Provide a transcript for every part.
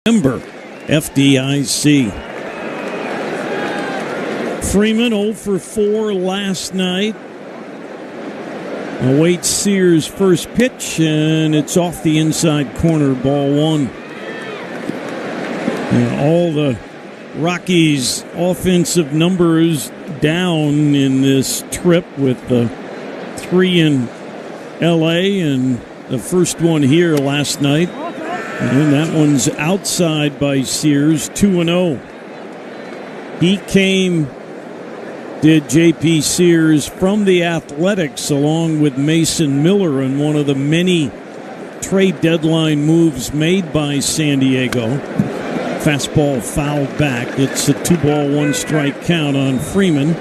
September, FDIC. Freeman 0 for 4 last night. Awaits Sears' first pitch, and it's off the inside corner, ball one. And all the Rockies' offensive numbers down in this trip, with the 3 in L.A. and the first one here last night. And that one's outside by Sears, 2-0. He did J.P. Sears, from the Athletics, along with Mason Miller, in one of the many trade deadline moves made by San Diego. Fastball fouled back. It's a 2-ball, 1-strike count on Freeman.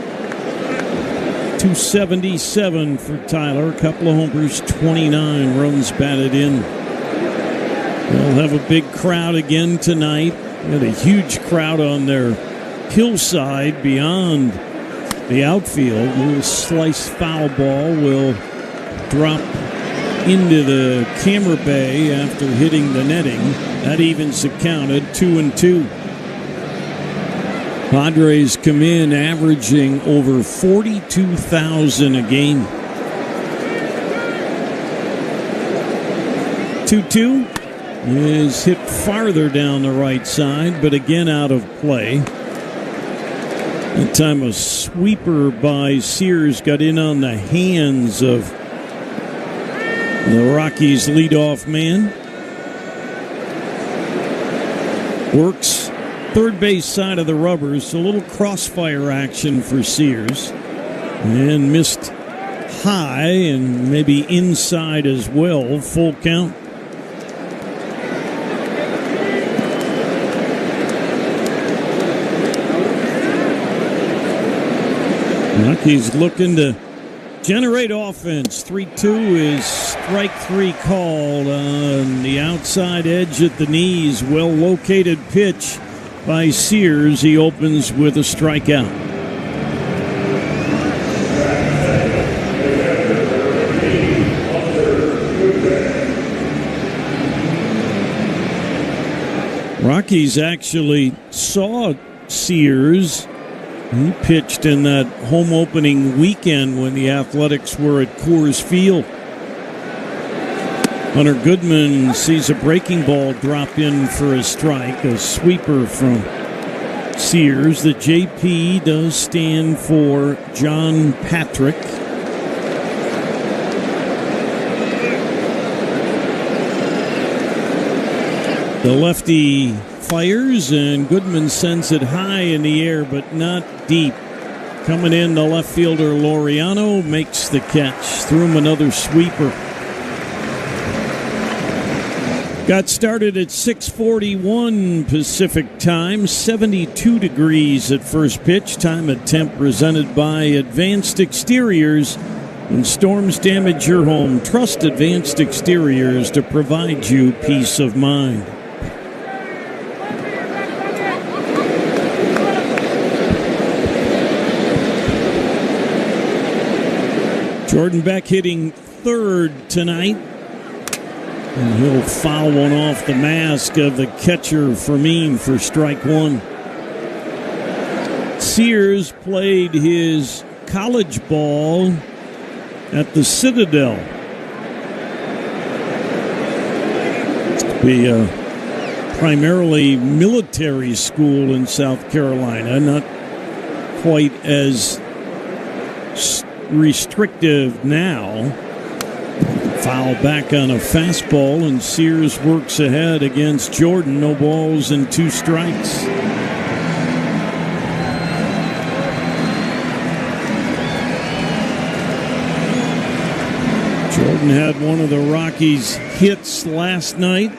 277 for Tyler. A couple of homers, 29 runs batted in. They'll have a big crowd again tonight. Got a huge crowd on their hillside beyond the outfield. A little slice foul ball will drop into the camera bay after hitting the netting. That evens the count at 2-2. Padres come in averaging over 42,000 a game. 2-2 is hit farther down the right side, but again out of play. That time a sweeper by Sears got in on the hands of the Rockies' leadoff man. Works third base side of the rubbers. A little crossfire action for Sears. And missed high and maybe inside as well. Full count. Rockies looking to generate offense. 3-2 is strike 3 called on the outside edge at the knees. Well-located pitch by Sears. He opens with a strikeout. Rockies actually saw Sears. He pitched in that home opening weekend when the Athletics were at Coors Field. Hunter Goodman sees a breaking ball drop in for a strike, a sweeper from Sears. The JP does stand for John Patrick. The lefty fires, and Goodman sends it high in the air, but not deep. Coming in, the left fielder Laureano makes the catch. Threw him another sweeper. Got started at 6:41 Pacific time. 72 degrees at first pitch. Time at temp presented by Advanced Exteriors. When storms damage your home, trust Advanced Exteriors to provide you peace of mind. Jordan Beck hitting third tonight. And he'll foul one off the mask of the catcher Fermin for strike one. Sears played his college ball at the Citadel. To be a primarily military school in South Carolina, not quite as restrictive now. Foul back on a fastball, and Sears works ahead against Jordan. No balls and 2 strikes. Jordan had one of the Rockies' hits last night.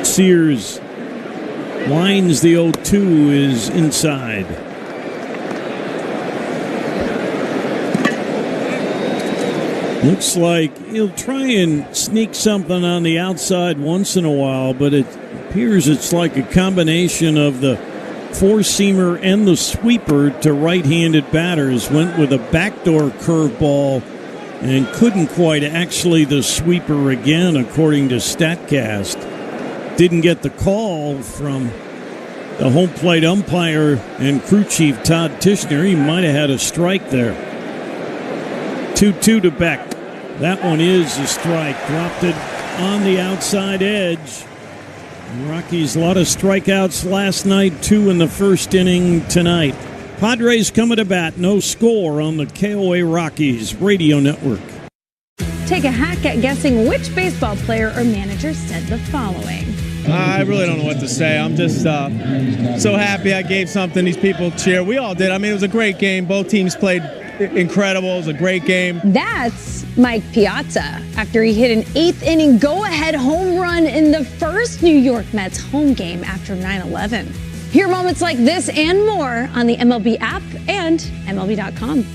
Sears winds the 0-2, is inside. Looks like he'll try and sneak something on the outside once in a while, but it appears it's like a combination of the four-seamer and the sweeper to right-handed batters. Went with a backdoor curveball and couldn't quite. Actually, the sweeper again, according to StatCast. Didn't get the call from the home plate umpire and crew chief Todd Tishner. He might have had a strike there. 2-2 to Beck. That one is a strike. Dropped it on the outside edge. Rockies, a lot of strikeouts last night, 2 in the first inning tonight. Padres coming to bat, no score on the KOA Rockies Radio Network. Take a hack at guessing which baseball player or manager said the following. I really don't know what to say. I'm just so happy I gave something these people cheer. We all did. I mean, it was a great game. Both teams played incredible. It was a great game. That's Mike Piazza after he hit an 8th inning go-ahead home run in the first New York Mets home game after 9/11. Hear moments like this and more on the MLB app and MLB.com.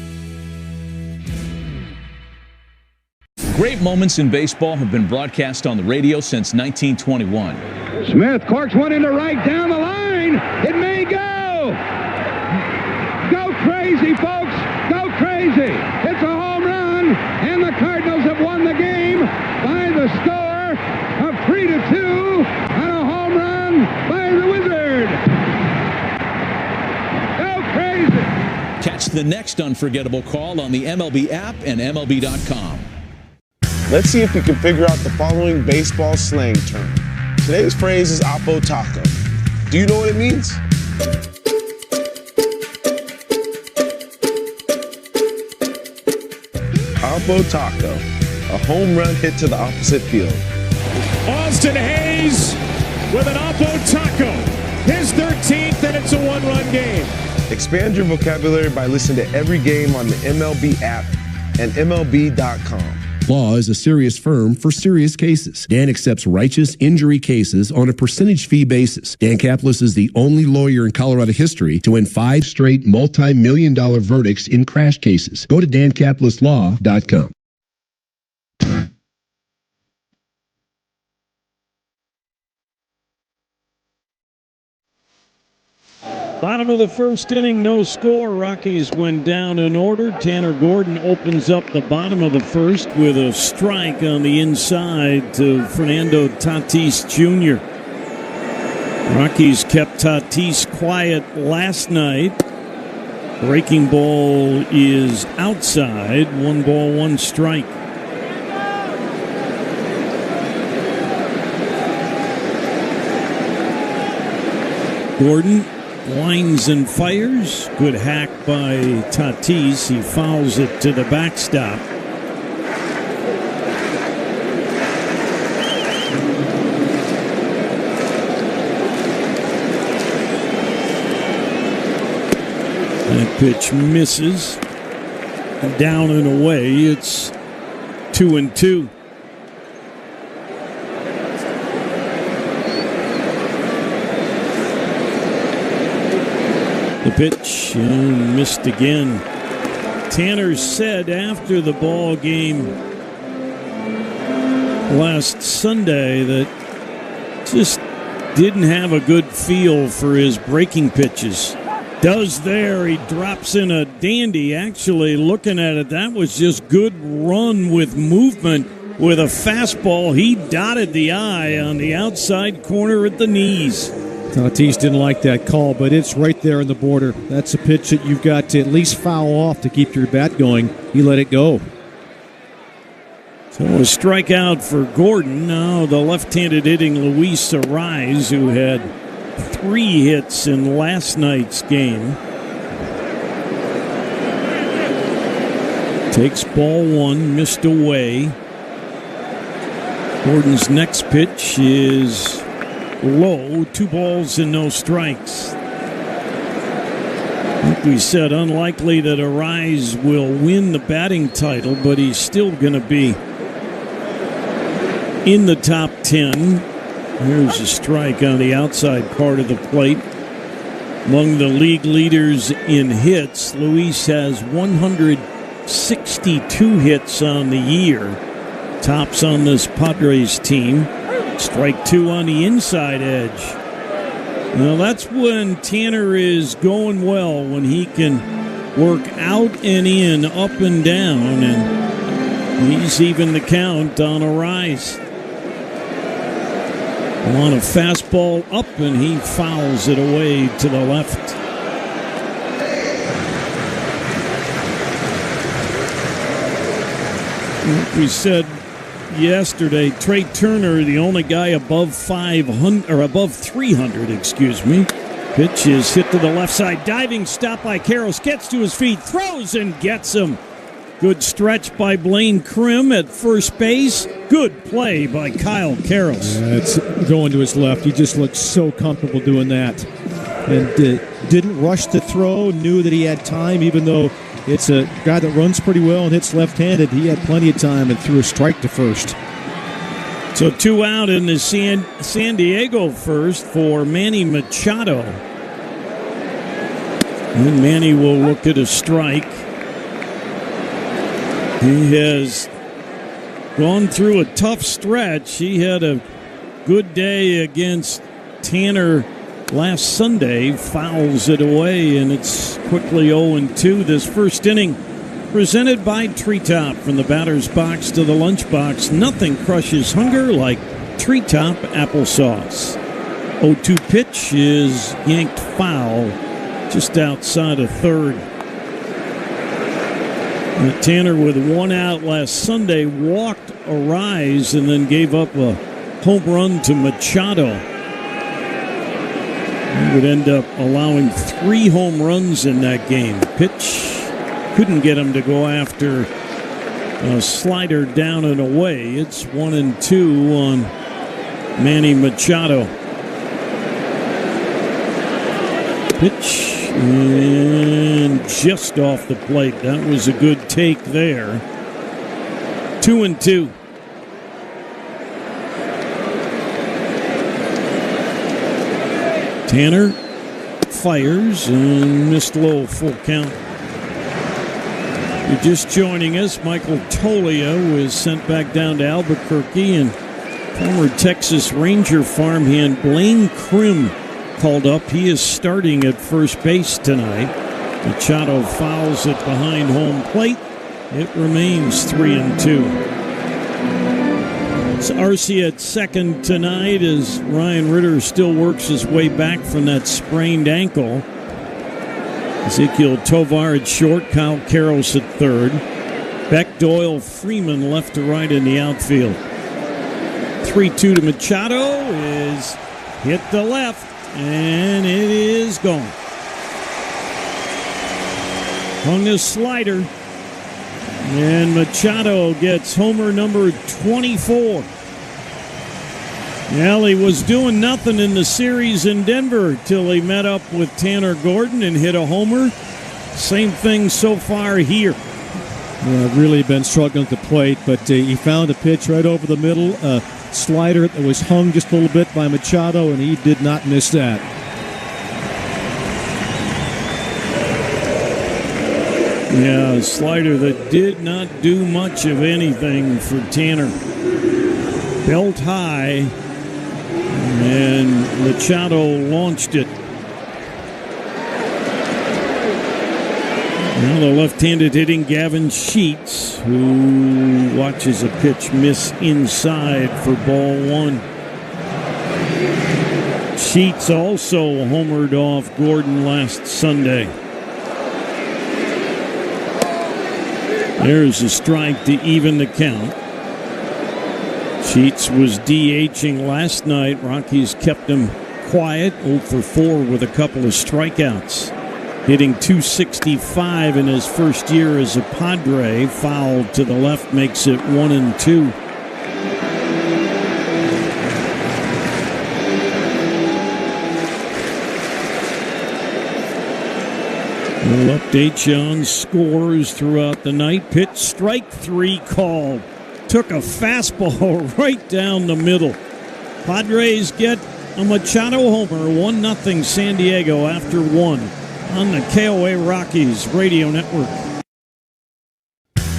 Great moments in baseball have been broadcast on the radio since 1921. Smith corks one into right down the line. It may go. Go crazy, folks. Go crazy. It's a home run, and the Cardinals have won the game by the score of 3-2 on a home run by the Wizard. Go crazy. Catch the next unforgettable call on the MLB app and MLB.com. Let's see if we can figure out the following baseball slang term. Today's phrase is Oppo Taco. Do you know what it means? Oppo Taco, a home run hit to the opposite field. Austin Hayes with an Oppo Taco, his 13th, and it's a one-run game. Expand your vocabulary by listening to every game on the MLB app and MLB.com. Law is a serious firm for serious cases. Dan accepts righteous injury cases on a percentage fee basis. Dan Caplis is the only lawyer in Colorado history to win 5 straight multi-million-dollar verdicts in crash cases. Go to dancaplislaw.com. Bottom of the first inning, no score. Rockies went down in order. Tanner Gordon opens up the bottom of the first with a strike on the inside to Fernando Tatis Jr. Rockies kept Tatis quiet last night. Breaking ball is outside. 1 ball, 1 strike. Gordon lines and fires. Good hack by Tatis. He fouls it to the backstop. That pitch misses. Down and away. It's 2-2. The pitch and missed again. Tanner said after the ball game last Sunday that just didn't have a good feel for his breaking pitches. Does there. He drops in a dandy. Actually, looking at it, that was just good run with movement with a fastball. He dotted the eye on the outside corner at the knees. Tatis didn't like that call, but it's right there on the border. That's a pitch that you've got to at least foul off to keep your bat going. He let it go. So a strikeout for Gordon. Now the left-handed hitting Luis Arraez, who had 3 hits in last night's game. Takes ball 1, missed away. Gordon's next pitch is low, 2 balls and no strikes. Like we said, unlikely that Arraez will win the batting title, but he's still going to be in the top 10. Here's a strike on the outside part of the plate. Among the league leaders in hits, Luis has 162 hits on the year. Tops on this Padres team. Strike 2 on the inside edge. Now that's when Tanner is going well, when he can work out and in, up and down. And He's even the count on a rise. On a fastball up, and he fouls it away to the left. We said yesterday, Trey Turner, the only guy above 500 or above 300, excuse me. Pitch is hit to the left side. Diving stop by Karros. Gets to his feet, throws and gets him. Good stretch by Blaine Krim at first base. Good play by Kyle Karros. It's going to his left. He just looked so comfortable doing that. And didn't rush the throw, knew that he had time, even though it's a guy that runs pretty well and hits left-handed. He had plenty of time and threw a strike to first. So 2 out in the San Diego first for Manny Machado. And Manny will look at a strike. He has gone through a tough stretch. He had a good day against Tanner last Sunday. Fouls it away, and it's quickly 0-2. This first inning presented by Treetop. From the batter's box to the lunchbox, nothing crushes hunger like Treetop applesauce. 0-2 pitch is yanked foul just outside of third. Tanner, with 1 out last Sunday, walked a rise and then gave up a home run to Machado. He would end up allowing 3 home runs in that game. Pitch couldn't get him to go after a slider down and away. It's 1-2 on Manny Machado. Pitch and just off the plate. That was a good take there. 2-2. Tanner fires and missed low, full count. You're just joining us. Michael Tolio was sent back down to Albuquerque, and former Texas Ranger farmhand Blaine Krim called up. He is starting at first base tonight. Machado fouls it behind home plate. It remains 3-2. It's Arcia at second tonight as Ryan Ritter still works his way back from that sprained ankle. Ezekiel Tovar at short, Kyle Karros at third. Beck, Doyle, Freeman left to right in the outfield. 3-2 to Machado is hit the left, and it is gone. Hung a slider, and Machado gets homer number 24. Well, he was doing nothing in the series in Denver till he met up with Tanner Gordon and hit a homer. Same thing so far here. Yeah, really been struggling at the plate, but he found a pitch right over the middle, a slider that was hung just a little bit by Machado, and he did not miss that. Yeah, a slider that did not do much of anything for Tanner. Belt high, and Machado launched it. Now the left-handed hitting Gavin Sheets, who watches a pitch miss inside for ball one. Sheets also homered off Gordon last Sunday. There's a strike to even the count. Sheets was DHing last night. Rockies kept him quiet, 0 for 4 with a couple of strikeouts. Hitting .265 in his first year as a Padre. Foul to the left makes it 1-2. We'll update you on scores throughout the night. Pitch strike 3 called. Took a fastball right down the middle. Padres get a Machado homer, 1-0 San Diego after 1 on the KOA Rockies Radio Network.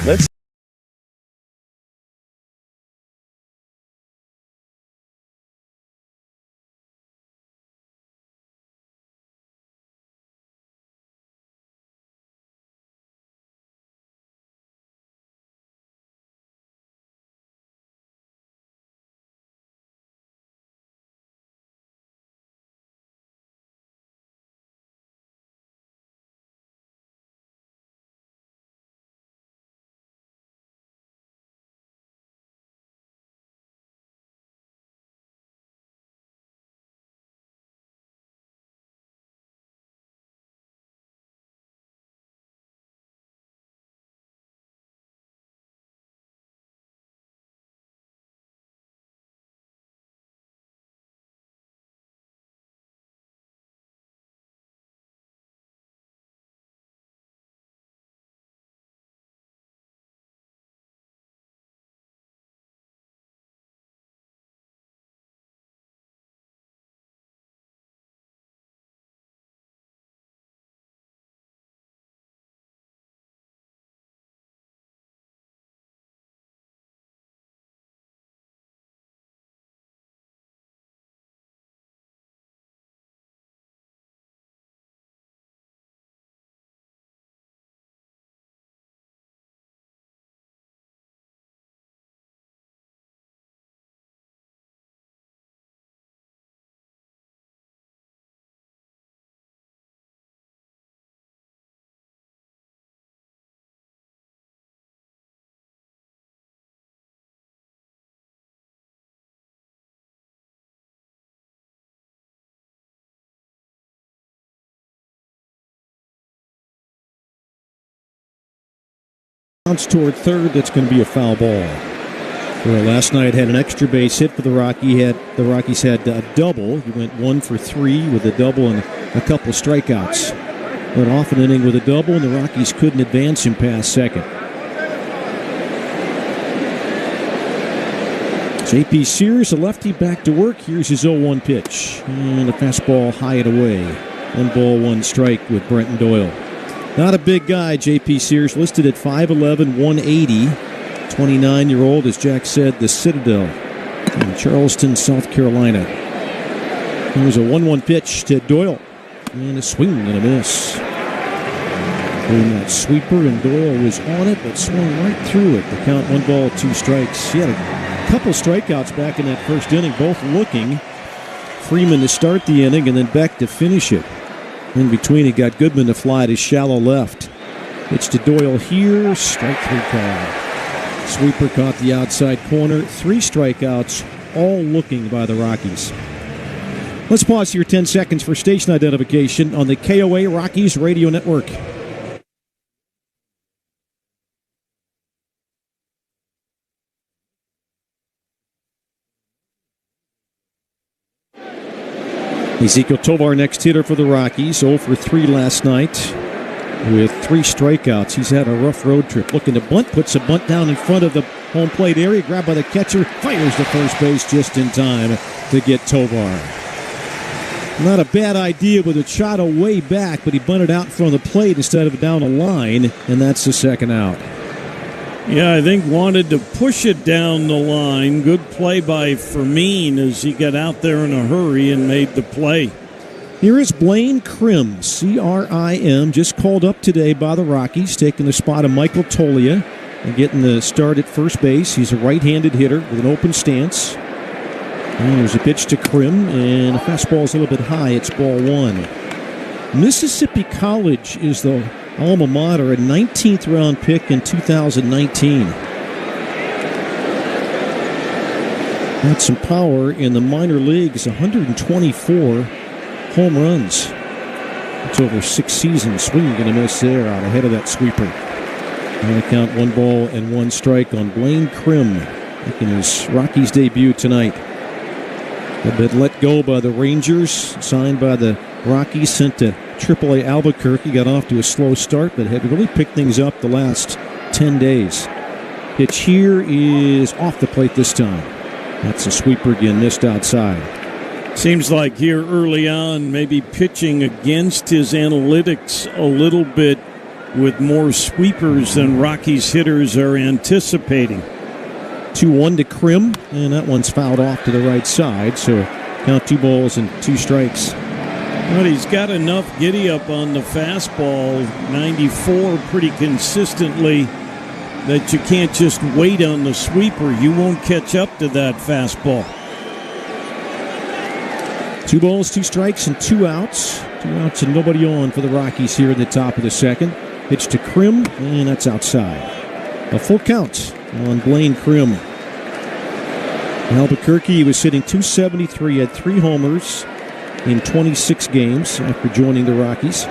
Let's Bounce toward third. That's going to be a foul ball. Well, last night had an extra base hit for the Rockies. The Rockies had a double. He went 1 for 3 with a double and a couple of strikeouts. Went off an inning with a double, and the Rockies couldn't advance him past second. J.P. Sears, a lefty, back to work. Here's his 0-1 pitch. And a fastball high and away. 1 ball, 1 strike with Brenton Doyle. Not a big guy, J.P. Sears, listed at 5'11", 180. 29-year-old, as Jack said, the Citadel in Charleston, South Carolina. Here's a 1-1 pitch to Doyle. And a swing and a miss. Doing that sweeper, and Doyle was on it, but swung right through it. The count, 1 ball, 2 strikes. He had a couple strikeouts back in that first inning, both looking. Freeman to start the inning, and then Beck to finish it. In between, he got Goodman to fly to shallow left. It's to Doyle here, strike 3 call. Sweeper caught the outside corner. 3 strikeouts, all looking by the Rockies. Let's pause here 10 seconds for station identification on the KOA Rockies Radio Network. Ezekiel Tovar, next hitter for the Rockies, 0 for 3 last night with 3 strikeouts. He's had a rough road trip. Looking to bunt, puts a bunt down in front of the home plate area, grabbed by the catcher, fires to first base just in time to get Tovar. Not a bad idea with a shot away back, but he bunted out in front of the plate instead of down a line, and that's the second out. Yeah, I think wanted to push it down the line. Good play by Fermin as he got out there in a hurry and made the play. Here is Blaine Crim, C-R-I-M, just called up today by the Rockies, taking the spot of Michael Tolia and getting the start at first base. He's a right-handed hitter with an open stance. And there's a pitch to Crim, and the fastball is a little bit high. It's ball 1. Mississippi College is the alma mater, a 19th round pick in 2019. Got some power in the minor leagues, 124 home runs. It's over 6 seasons. Swinging and a miss there out ahead of that sweeper. On the count, 1 ball and 1 strike on Blaine Crim, making his Rockies debut tonight. Had been let go by the Rangers, signed by the Rockies, sent to AAA Albuquerque, got off to a slow start, but had really picked things up the last 10 days. Pitch here is off the plate this time. That's a sweeper again, missed outside. Seems like here early on, maybe pitching against his analytics a little bit with more sweepers than Rockies hitters are anticipating. 2-1 to Crim, and that one's fouled off to the right side, so count 2 balls and 2 strikes. But he's got enough giddy-up on the fastball, 94 pretty consistently, that you can't just wait on the sweeper. You won't catch up to that fastball. 2 balls, 2 strikes, and 2 outs. 2 outs and nobody on for the Rockies here in the top of the second. Pitch to Crim, and that's outside. A full count on Blaine Crim. In Albuquerque, he was hitting .273, had 3 homers in 26 games after joining the Rockies.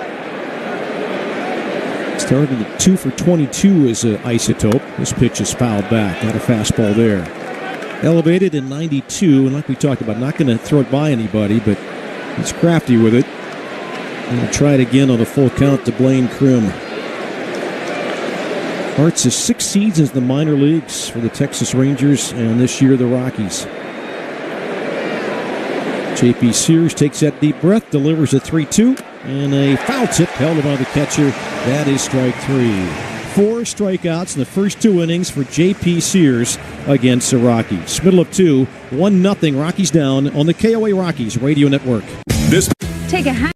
Started at 2 for 22 as an isotope. This pitch is fouled back. Got a fastball there. Elevated in 92, and like we talked about, not going to throw it by anybody, but he's crafty with it. And we'll try it again on a full count to Blaine Crim. Starts his 6 seasons in the minor leagues for the Texas Rangers, and this year the Rockies. J.P. Sears takes that deep breath, delivers a 3-2, and a foul tip held by the catcher. That is strike 3. 4 strikeouts in the first 2 innings for J.P. Sears against the Rockies. Middle of 2, 1-0 Rockies down on the KOA Rockies Radio Network. Take a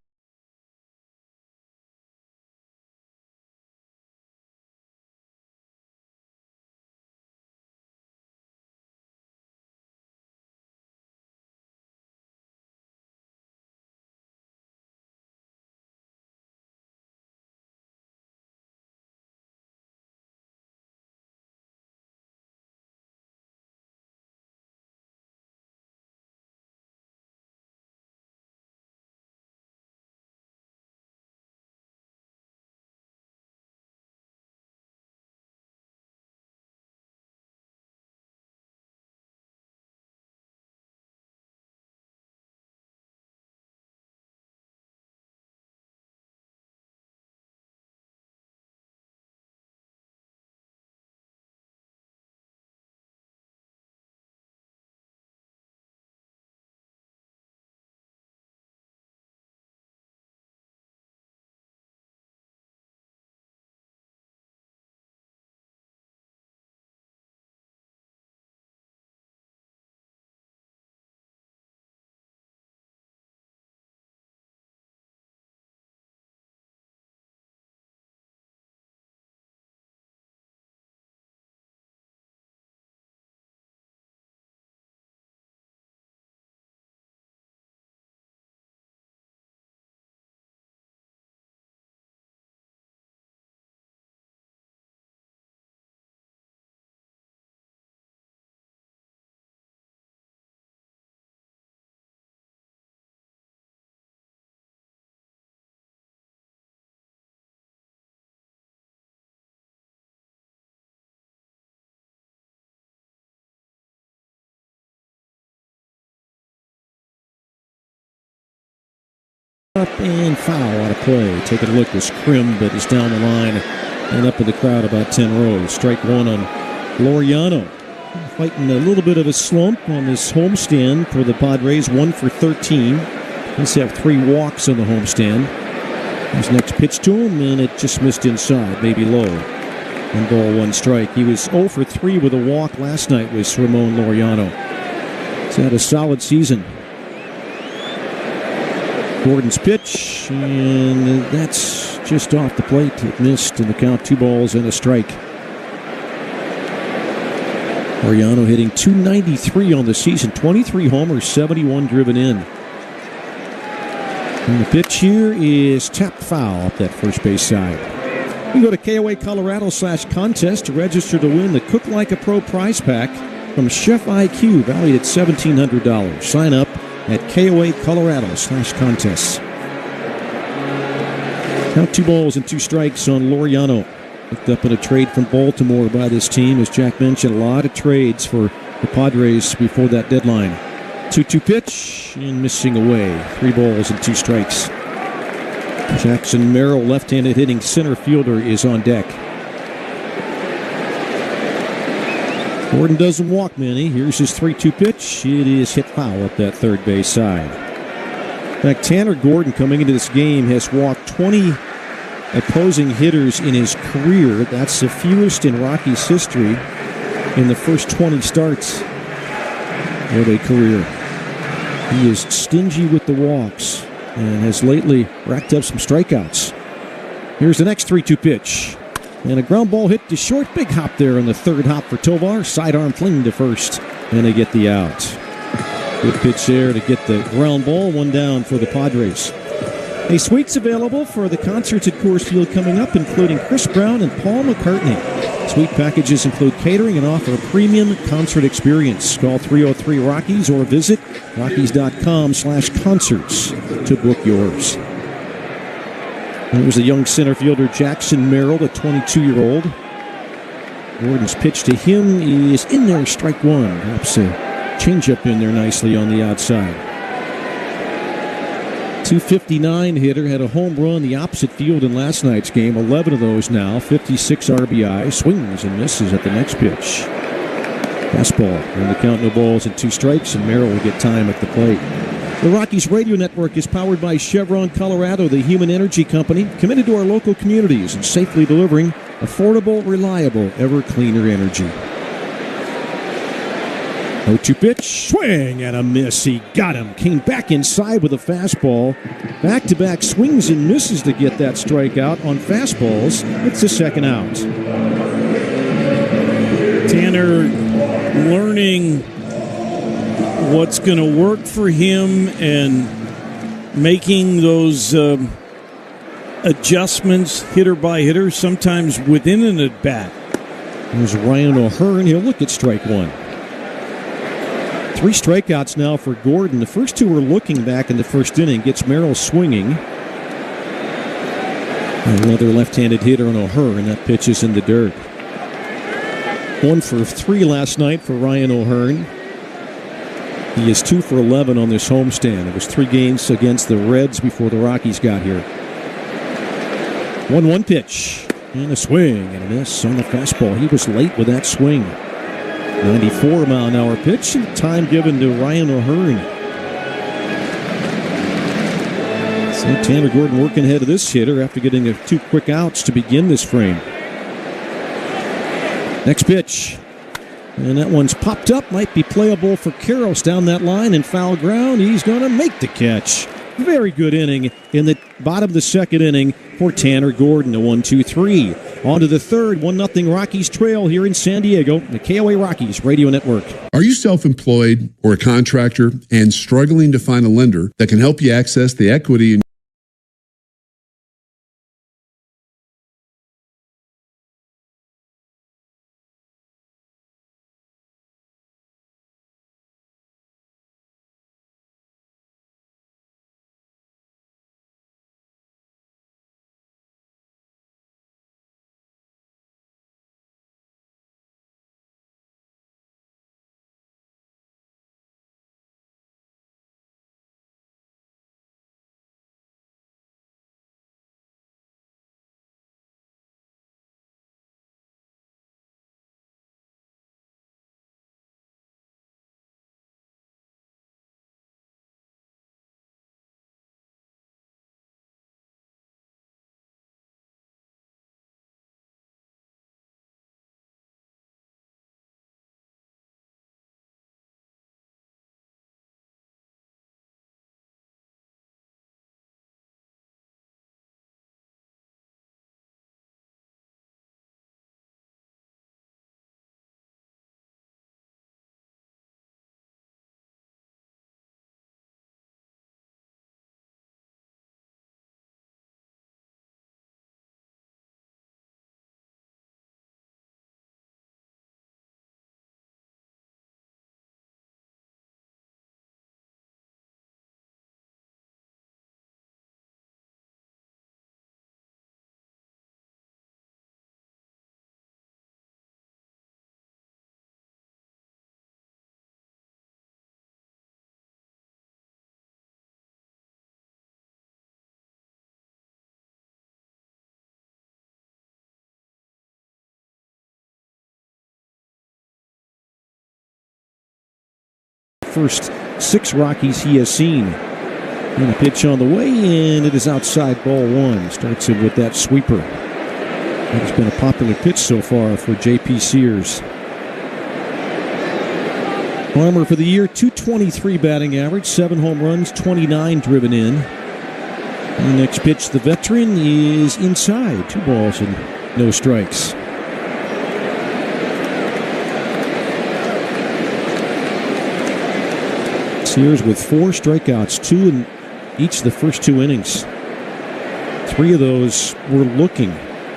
and foul out of play. Taking a look was Krim, but is down the line and up in the crowd about 10 rows. Strike one on Laureano. Fighting a little bit of a slump on this homestand for the Padres. 1 for 13. He's have 3 walks on the homestand. His next pitch to him, and it just missed inside, maybe low. 1 ball, 1 strike. He was 0 for 3 with a walk last night with Ramon Laureano. He's had a solid season. Gordon's pitch, and that's just off the plate. It missed in the count, 2 balls and a strike. Laureano hitting .293 on the season, 23 homers, 71 driven in. And the pitch here is tapped foul up that first base side. You can go to KOA Colorado/contest to register to win the Cook Like a Pro prize pack from Chef IQ, valued at $1,700. Sign up at KOA Colorado/contest. Count 2 balls and 2 strikes on Laureano. Picked up in a trade from Baltimore by this team. As Jack mentioned, a lot of trades for the Padres before that deadline. 2-2 pitch and missing away. 3 balls and 2 strikes. Jackson Merrill, left-handed hitting center fielder, is on deck. Gordon doesn't walk many. Here's his 3-2 pitch. It is hit foul up that third base side. In fact, Tanner Gordon, coming into this game, has walked 20 opposing hitters in his career. That's the fewest in Rockies history in the first 20 starts of a career. He is stingy with the walks and has lately racked up some strikeouts. Here's the next 3-2 pitch. And a ground ball hit to short. Big hop there on the third hop for Tovar. Sidearm fling to first. And they get the out. Good pitch there to get the ground ball. 1 down for the Padres. A suite's available for the concerts at Coors Field coming up, including Chris Brown and Paul McCartney. Suite packages include catering and offer a premium concert experience. Call 303-ROCKIES or visit Rockies.com/concerts to book yours. There's a young center fielder, Jackson Merrill, the 22-year-old. Gordon's pitch to him is in there, strike 1. Perhaps a changeup in there nicely on the outside. .259 hitter, had a home run the opposite field in last night's game. 11 of those now, 56 RBI. Swings and misses at the next pitch. Fastball. On the count, no balls and 2 strikes, and Merrill will get time at the plate. The Rockies Radio Network is powered by Chevron Colorado, the human energy company, committed to our local communities and safely delivering affordable, reliable, ever-cleaner energy. 0-2 pitch, swing and a miss. He got him. Came back inside with a fastball. Back-to-back swings and misses to get that strikeout on fastballs. It's the second out. Tanner learning what's going to work for him and making those adjustments hitter by hitter, sometimes within an at-bat. There's Ryan O'Hearn. He'll look at strike 1. 3 strikeouts now for Gordon. The first 2 were looking back in the first inning. Gets Merrill swinging. Another left-handed hitter on O'Hearn. That pitch is in the dirt. 1 for 3 last night for Ryan O'Hearn. He is 2 for 11 on this homestand. It was 3 games against the Reds before the Rockies got here. 1-1 pitch. And a swing and a miss on the fastball. He was late with that swing. 94-mile-an-hour pitch, and time given to Ryan O'Hearn. So Tanner Gordon working ahead of this hitter after getting 2 quick outs to begin this frame. Next pitch. And that one's popped up. Might be playable for Karros down that line in foul ground. He's going to make the catch. Very good inning in the bottom of the second inning for Tanner Gordon. A 1-2-3. On to the third. 1-0 Rockies trail here in San Diego. The KOA Rockies Radio Network. Are you self-employed or a contractor and struggling to find a lender that can help you access the equity in first 6 Rockies he has seen. And a pitch on the way, and it is outside, ball 1. Starts it with that sweeper. That has been a popular pitch so far for J.P. Sears. Farmer for the year, .223 batting average, 7 home runs, 29 driven in. And the next pitch, the veteran, is inside. 2 balls and no strikes. Sears with 4 strikeouts, 2 in each of the first 2 innings. 3 of those were looking.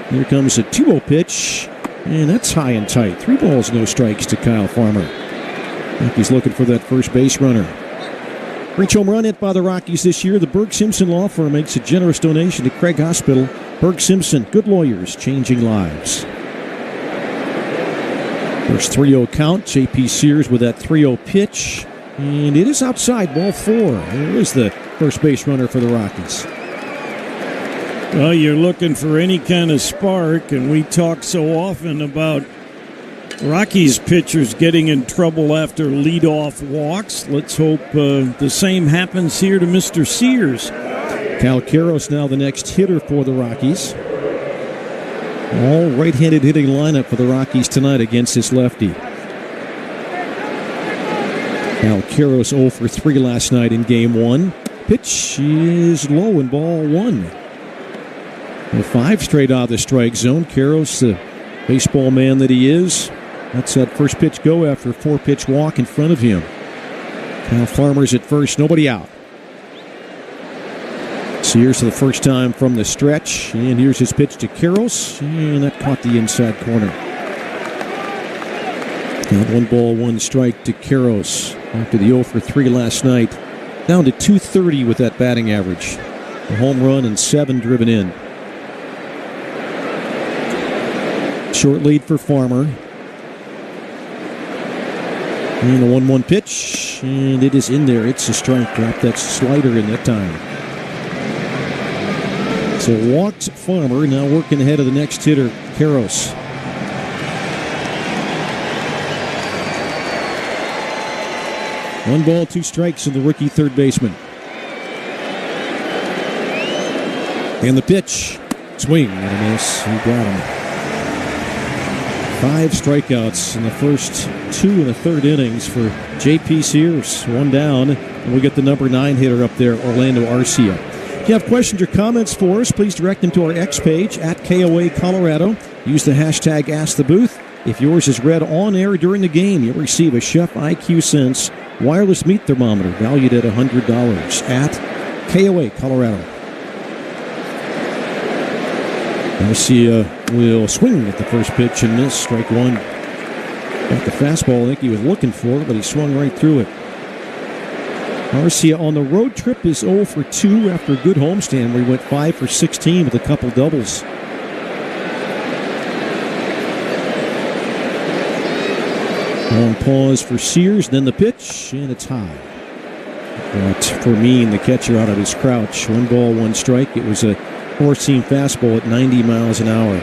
Here comes a 2-0 pitch, and that's high and tight. 3 balls, no strikes to Kyle Farmer. I think he's looking for that first base runner. Reach home run hit by the Rockies this year. The Berg Simpson Law Firm makes a generous donation to Craig Hospital. Berg Simpson, good lawyers, changing lives. First 3-0 count. J.P. Sears with that 3-0 pitch. And it is outside, ball 4. There is the first base runner for the Rockies. Well, you're looking for any kind of spark, and we talk so often about Rockies pitchers getting in trouble after leadoff walks. Let's hope the same happens here to Mr. Sears. Cal Queiroz now the next hitter for the Rockies. All right-handed hitting lineup for the Rockies tonight against this lefty. Cal Queiroz 0 for 3 last night in Game 1. Pitch is low in ball 1. Well, 5 straight out of the strike zone. Queiroz, the baseball man that he is, that's that first pitch go after a 4-pitch walk in front of him. Now Farmer's at first, nobody out. Sears for the first time from the stretch, and here's his pitch to Queiroz, and that caught the inside corner. Now 1 ball, 1 strike to Queiroz after the 0 for 3 last night. Down to .230 with that batting average. A home run and 7 driven in. Short lead for Farmer. And a 1-1 pitch, and it is in there. It's a strike. Dropped that slider in that time. So walked Farmer, now working ahead of the next hitter, Queiroz. One ball, 2 strikes in the rookie third baseman. And the pitch. Swing and a miss. He got him. 5 strikeouts in the first 2 and a third innings for J.P. Sears. 1 down, and we get the number 9 hitter up there, Orlando Arcia. If you have questions or comments for us, please direct them to our X page at KOA Colorado. Use the hashtag AskTheBooth. If yours is read on air during the game, you'll receive a Chef IQ Sense wireless meat thermometer valued at $100 at KOA Colorado. Arcia will swing at the first pitch and miss. Strike 1. Got the fastball I think he was looking for, but he swung right through it. Arcia on the road trip is 0 for 2 after a good homestand where he went 5 for 16 with a couple doubles. Long pause for Sears, then the pitch, and it's high. But Fermin, the catcher, out of his crouch. 1 ball, 1 strike. It was a 4-seam fastball at 90 miles an hour.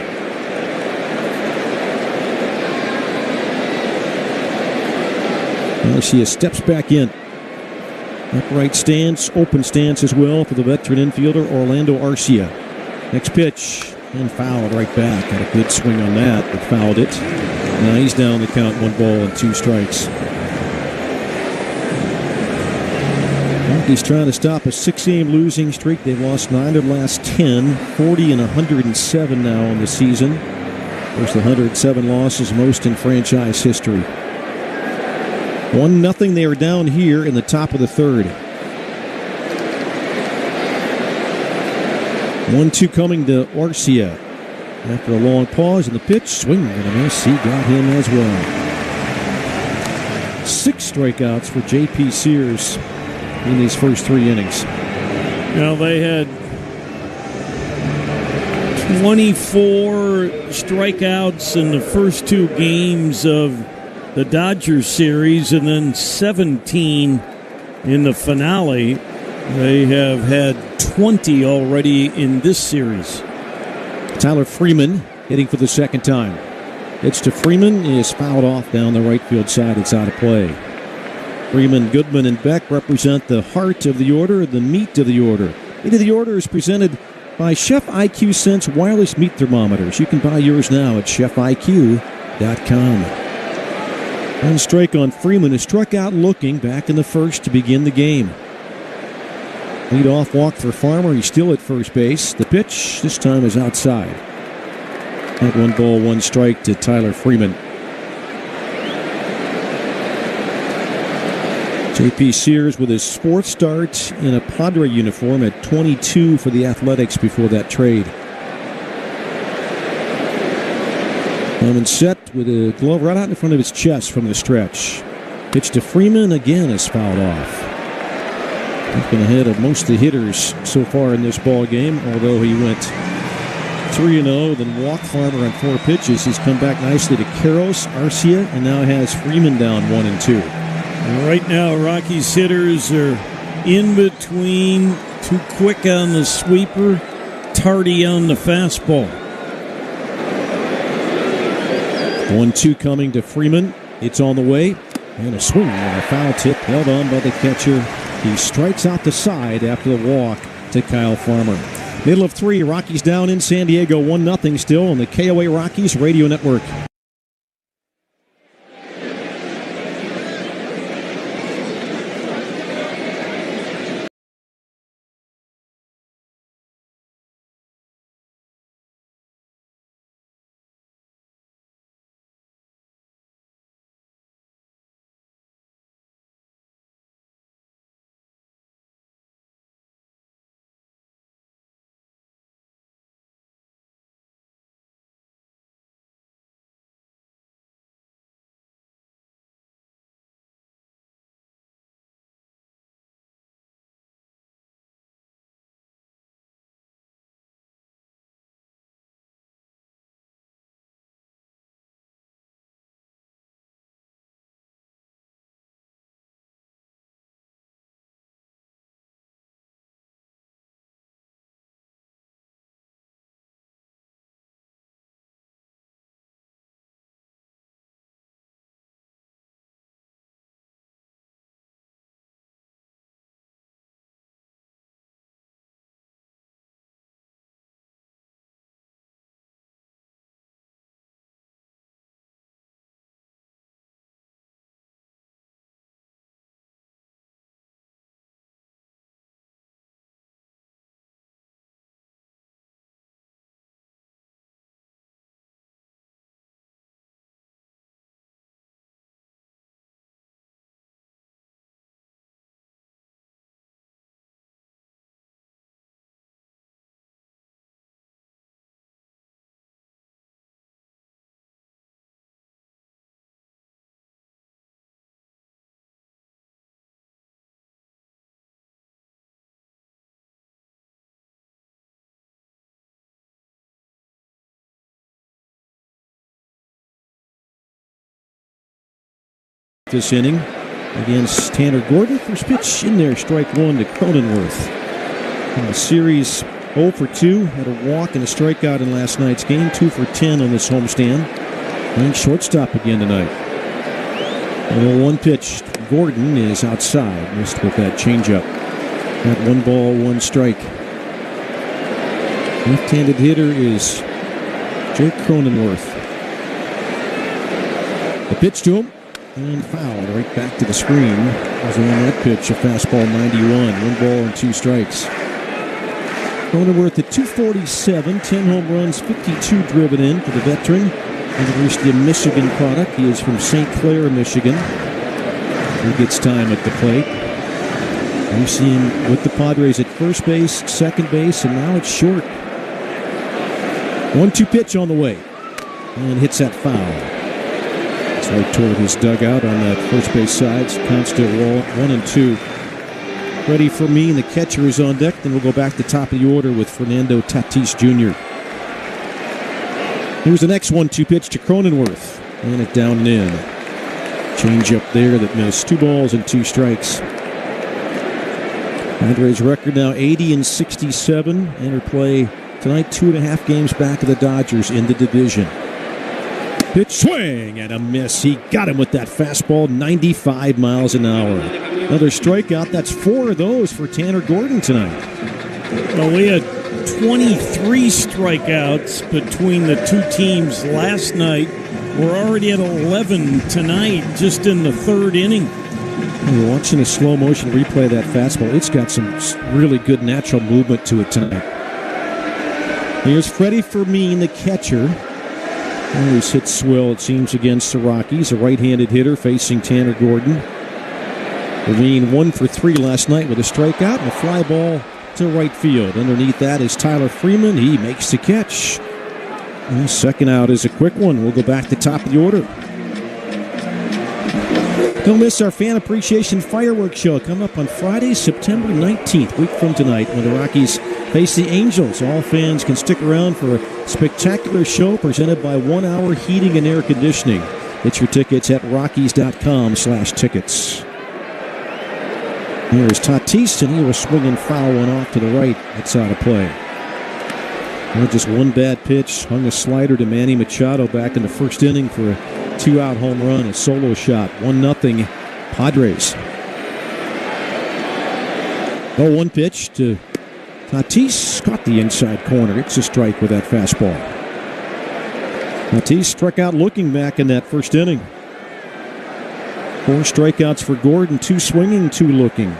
Arcia steps back in. Upright stance, open stance as well for the veteran infielder, Orlando Arcia. Next pitch, and fouled right back. Had a good swing on that, but fouled it. Now he's down the count, 1 ball and 2 strikes. He's trying to stop a 6-game losing streak. They've lost 9 of the last 10, 40 and 107 now in the season. First 107 losses, most in franchise history. 1-0, they are down here in the top of the third. 1-2 coming to Arcia. After a long pause in the pitch, swing and a miss. He got him as well. 6 strikeouts for J.P. Sears in these first 3 innings. Now they had 24 strikeouts in the first 2 games of the Dodgers series, and then 17 in the finale. They have had 20 already in this series. Tyler Freeman hitting for the second time. Pitch to Freeman is fouled off down the right field side. It's out of play. Freeman, Goodman, and Beck represent the heart of the order, the meat of the order. Meat of the order is presented by Chef IQ Sense wireless meat thermometers. You can buy yours now at chefiq.com. One strike on Freeman, who struck out looking back in the first to begin the game. Lead-off walk for Farmer. He's still at first base. The pitch this time is outside. At 1 ball, 1 strike to Tyler Freeman. J.P. Sears with his 4th start in a Padre uniform at 22 for the Athletics before that trade. Clemens set with a glove right out in front of his chest from the stretch. Pitch to Freeman again is fouled off. He's been ahead of most of the hitters so far in this ball game, although he went 3-0, then walked Farmer on 4 pitches. He's come back nicely to Karros, Arcia, and now has Freeman down 1-2. Right now, Rockies hitters are in between, too quick on the sweeper, tardy on the fastball. 1-2 coming to Freeman. It's on the way. And a swing and a foul tip held on by the catcher. He strikes out the side after the walk to Kyle Farmer. Middle of 3, Rockies down in San Diego, 1-0 still on the KOA Rockies Radio Network. This inning against Tanner Gordon. First pitch in there, strike 1 to Cronenworth. In the series, 0 for 2, had a walk and a strikeout in last night's game, 2 for 10 on this homestand. Playing shortstop again tonight. And 1 pitch, Gordon is outside, missed with that changeup. At 1 ball, 1 strike. Left-handed hitter is Jake Cronenworth. The pitch to him. And fouled right back to the screen. Was on that pitch, a fastball 91. 1 ball and 2 strikes. Cronenworth at 247, 10 home runs, 52 driven in for the veteran. University of Michigan product. He is from St. Clair, Michigan. He gets time at the plate. We've seen with the Padres at first base, second base, and now it's short. 1-2 pitch on the way. And hits that foul. Right toward his dugout on that first base side. Counts to 1-2. Ready for me, and the catcher is on deck. Then we'll go back to the top of the order with Fernando Tatis Jr. Here's the next 1-2 pitch to Cronenworth. And it down and in. Change up there that missed. 2 balls and 2 strikes. Padres record now 80-67. Enter play tonight, 2.5 games back of the Dodgers in the division. Pitch, swing, and a miss. He got him with that fastball, 95 miles an hour. Another strikeout. That's 4 of those for Tanner Gordon tonight. Well, we had 23 strikeouts between the two teams last night. We're already at 11 tonight, just in the third inning. We're watching a slow motion replay of that fastball. It's got some really good natural movement to it tonight. Here's Freddie Fermin, the catcher. Always hits swill, it seems, against the Rockies. A right-handed hitter facing Tanner Gordon. Fermin 1 for 3 last night with a strikeout and a fly ball to right field. Underneath that is Tyler Freeman. He makes the catch. And the second out is a quick one. We'll go back to top of the order. Don't miss our Fan Appreciation Fireworks Show coming up on Friday, September 19th, week from tonight, when the Rockies face the Angels. All fans can stick around for a spectacular show presented by 1 Hour Heating and Air Conditioning. Get your tickets at Rockies.com/tickets. Here's Tatis, and he was swinging foul one off to the right. That's out of play. Well, just one bad pitch. Hung a slider to Manny Machado back in the first inning for a 2-out home run, a solo shot. 1-0 Padres. Oh, one pitch to Tatis. Caught the inside corner. It's a strike with that fastball. Tatis struck out looking back in that first inning. 4 strikeouts for Gordon, 2 swinging, 2 looking.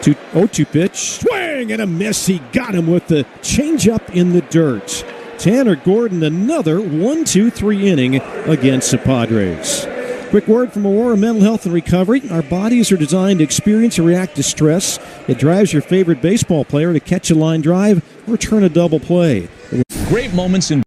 2-0 pitch, swing and a miss. He got him with the changeup in the dirt. Tanner Gordon, another 1-2-3 inning against the Padres. Quick word from Aurora Mental Health and Recovery. Our bodies are designed to experience and react to stress. It drives your favorite baseball player to catch a line drive or turn a double play. Great moments in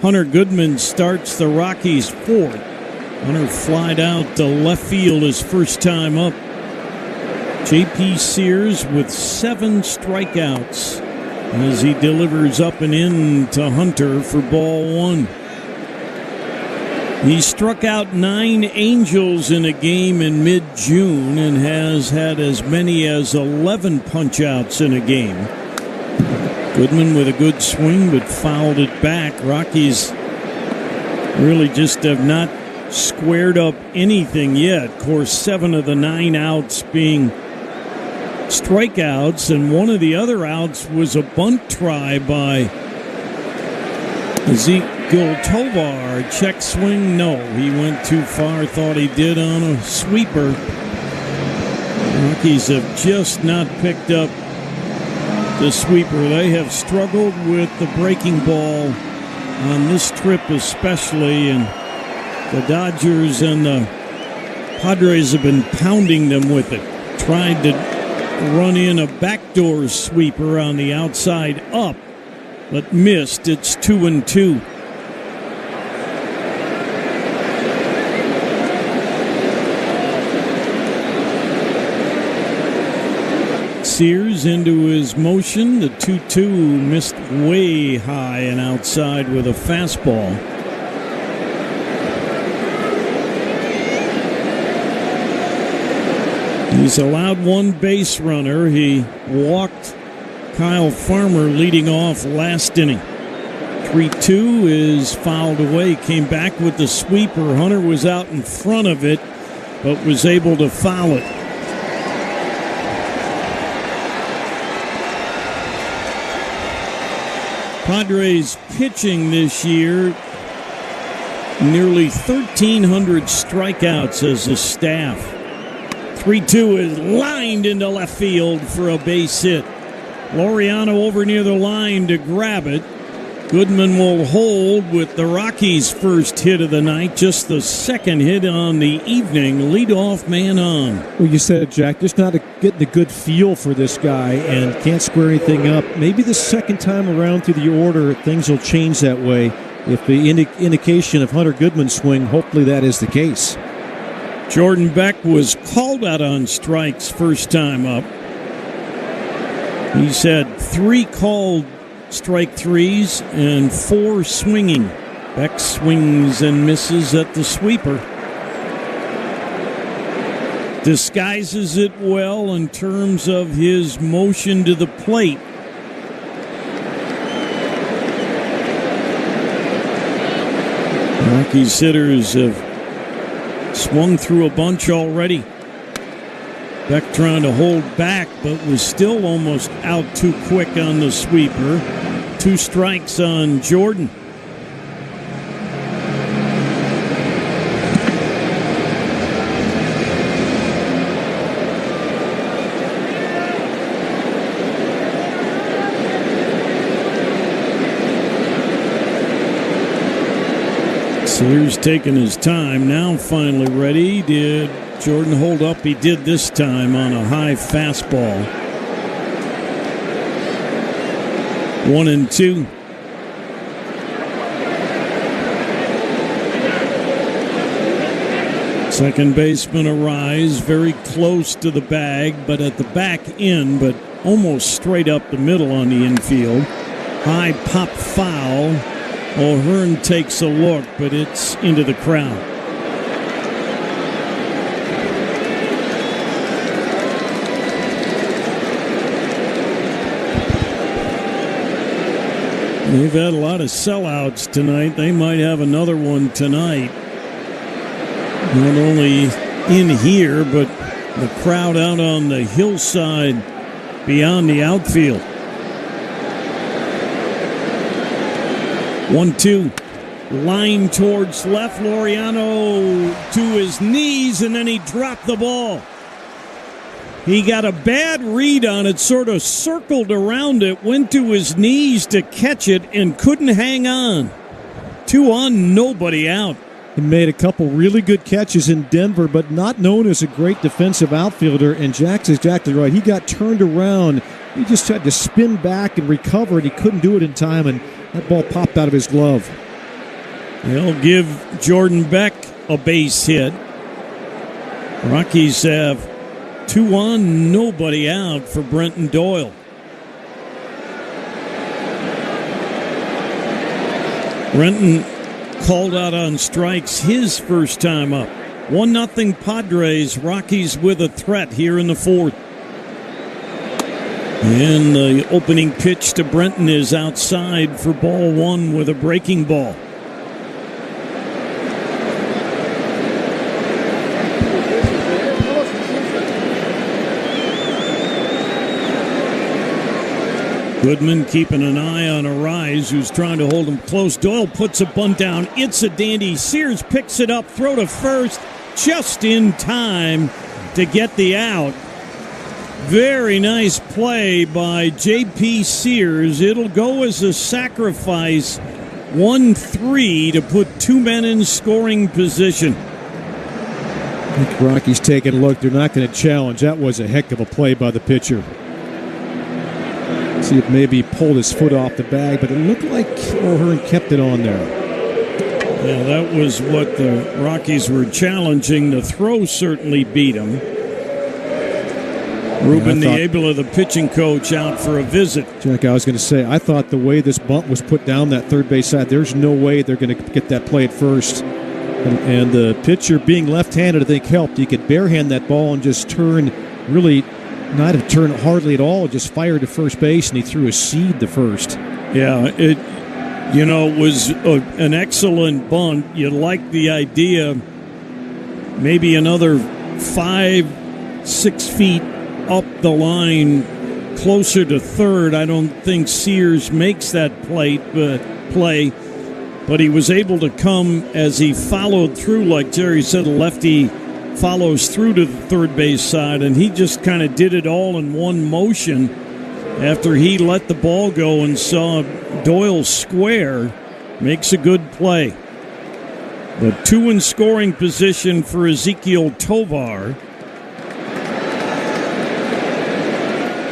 Hunter Goodman starts the Rockies 4th. Hunter flied out to left field his first time up. J.P. Sears with 7 strikeouts as he delivers up and in to Hunter for ball 1. He struck out 9 Angels in a game in mid-June and has had as many as 11 punch-outs in a game. Goodman with a good swing, but fouled it back. Rockies really just have not squared up anything yet. Of course, 7 of the 9 outs being strikeouts, and one of the other outs was a bunt try by Ezequiel Tovar. Check swing, no. He went too far, thought he did on a sweeper. Rockies have just not picked up the sweeper. They have struggled with the breaking ball on this trip especially, and the Dodgers and the Padres have been pounding them with it. Tried to run in a backdoor sweeper on the outside up, but missed. It's 2-2. Sears into his motion. The 2-2 missed way high and outside with a fastball. He's allowed one base runner. He walked Kyle Farmer leading off last inning. 3-2 is fouled away. Came back with the sweeper. Hunter was out in front of it, but was able to foul it. Padres pitching this year, nearly 1,300 strikeouts as a staff. 3-2 is lined into left field for a base hit. Laureano over near the line to grab it. Goodman will hold with the Rockies' first hit of the night, just the second hit on the evening. Leadoff man on. Well, you said it, Jack. Just not getting a good feel for this guy and can't square anything up. Maybe the second time around through the order, things will change that way. If the indication of Hunter Goodman's swing, hopefully that is the case. Jordan Beck was called out on strikes first time up. He's had 3 called strike threes and 4 swinging. Beck swings and misses at the sweeper. Disguises it well in terms of his motion to the plate. Rockies hitters have swung through a bunch already. Beck trying to hold back, but was still almost out too quick on the sweeper. 2 strikes on Jordan. Sears taking his time, now finally ready. Did Jordan hold up? He did this time on a high fastball. 1-2. Second baseman Arise, very close to the bag, but at the back end, but almost straight up the middle on the infield. High pop foul. O'Hearn takes a look, but it's into the crowd. They've had a lot of sellouts tonight. They might have another one tonight. Not only in here, but the crowd out on the hillside beyond the outfield. 1-2. Line towards left. Laureano to his knees, and then he dropped the ball. He got a bad read on it, sort of circled around it, went to his knees to catch it, and couldn't hang on. 2 on, nobody out. He made a couple really good catches in Denver, but not known as a great defensive outfielder, and Jack's exactly right. He got turned around. He just tried to spin back and recover, and he couldn't do it in time, and that ball popped out of his glove. They'll give Jordan Beck a base hit. Rockies have 2 on, nobody out for Brenton Doyle. Brenton called out on strikes his first time up. 1-0 Padres. Rockies with a threat here in the 4th. And the opening pitch to Brenton is outside for ball 1 with a breaking ball. Goodman keeping an eye on Arise, who's trying to hold him close. Doyle puts a bunt down. It's a dandy. Sears picks it up, throw to first, just in time to get the out. Very nice play by J.P. Sears. It'll go as a sacrifice. 1-3 to put 2 men in scoring position. I think Rockies taking a look. They're not going to challenge. That was a heck of a play by the pitcher. See if maybe he pulled his foot off the bag, but it looked like O'Hearn kept it on there. Yeah, that was what the Rockies were challenging. The throw certainly beat him. Ruben Niebla, the pitching coach, out for a visit. Jack, I was going to say, I thought the way this bunt was put down that third base side, there's no way they're going to get that play at first. And the pitcher being left-handed, I think, helped. He could barehand that ball and just turn, really not have turned hardly at all, just fired to first base, and he threw a seed to first. Yeah, it was an excellent bunt. You like the idea, maybe another 5-6 feet up the line, closer to third. I don't think Sears makes that play, but he was able to come as he followed through, like Jerry said, a lefty follows through to the third base side, and he just kind of did it all in one motion after he let the ball go and saw Doyle square. Makes a good play. But 2 in scoring position for Ezekiel Tovar.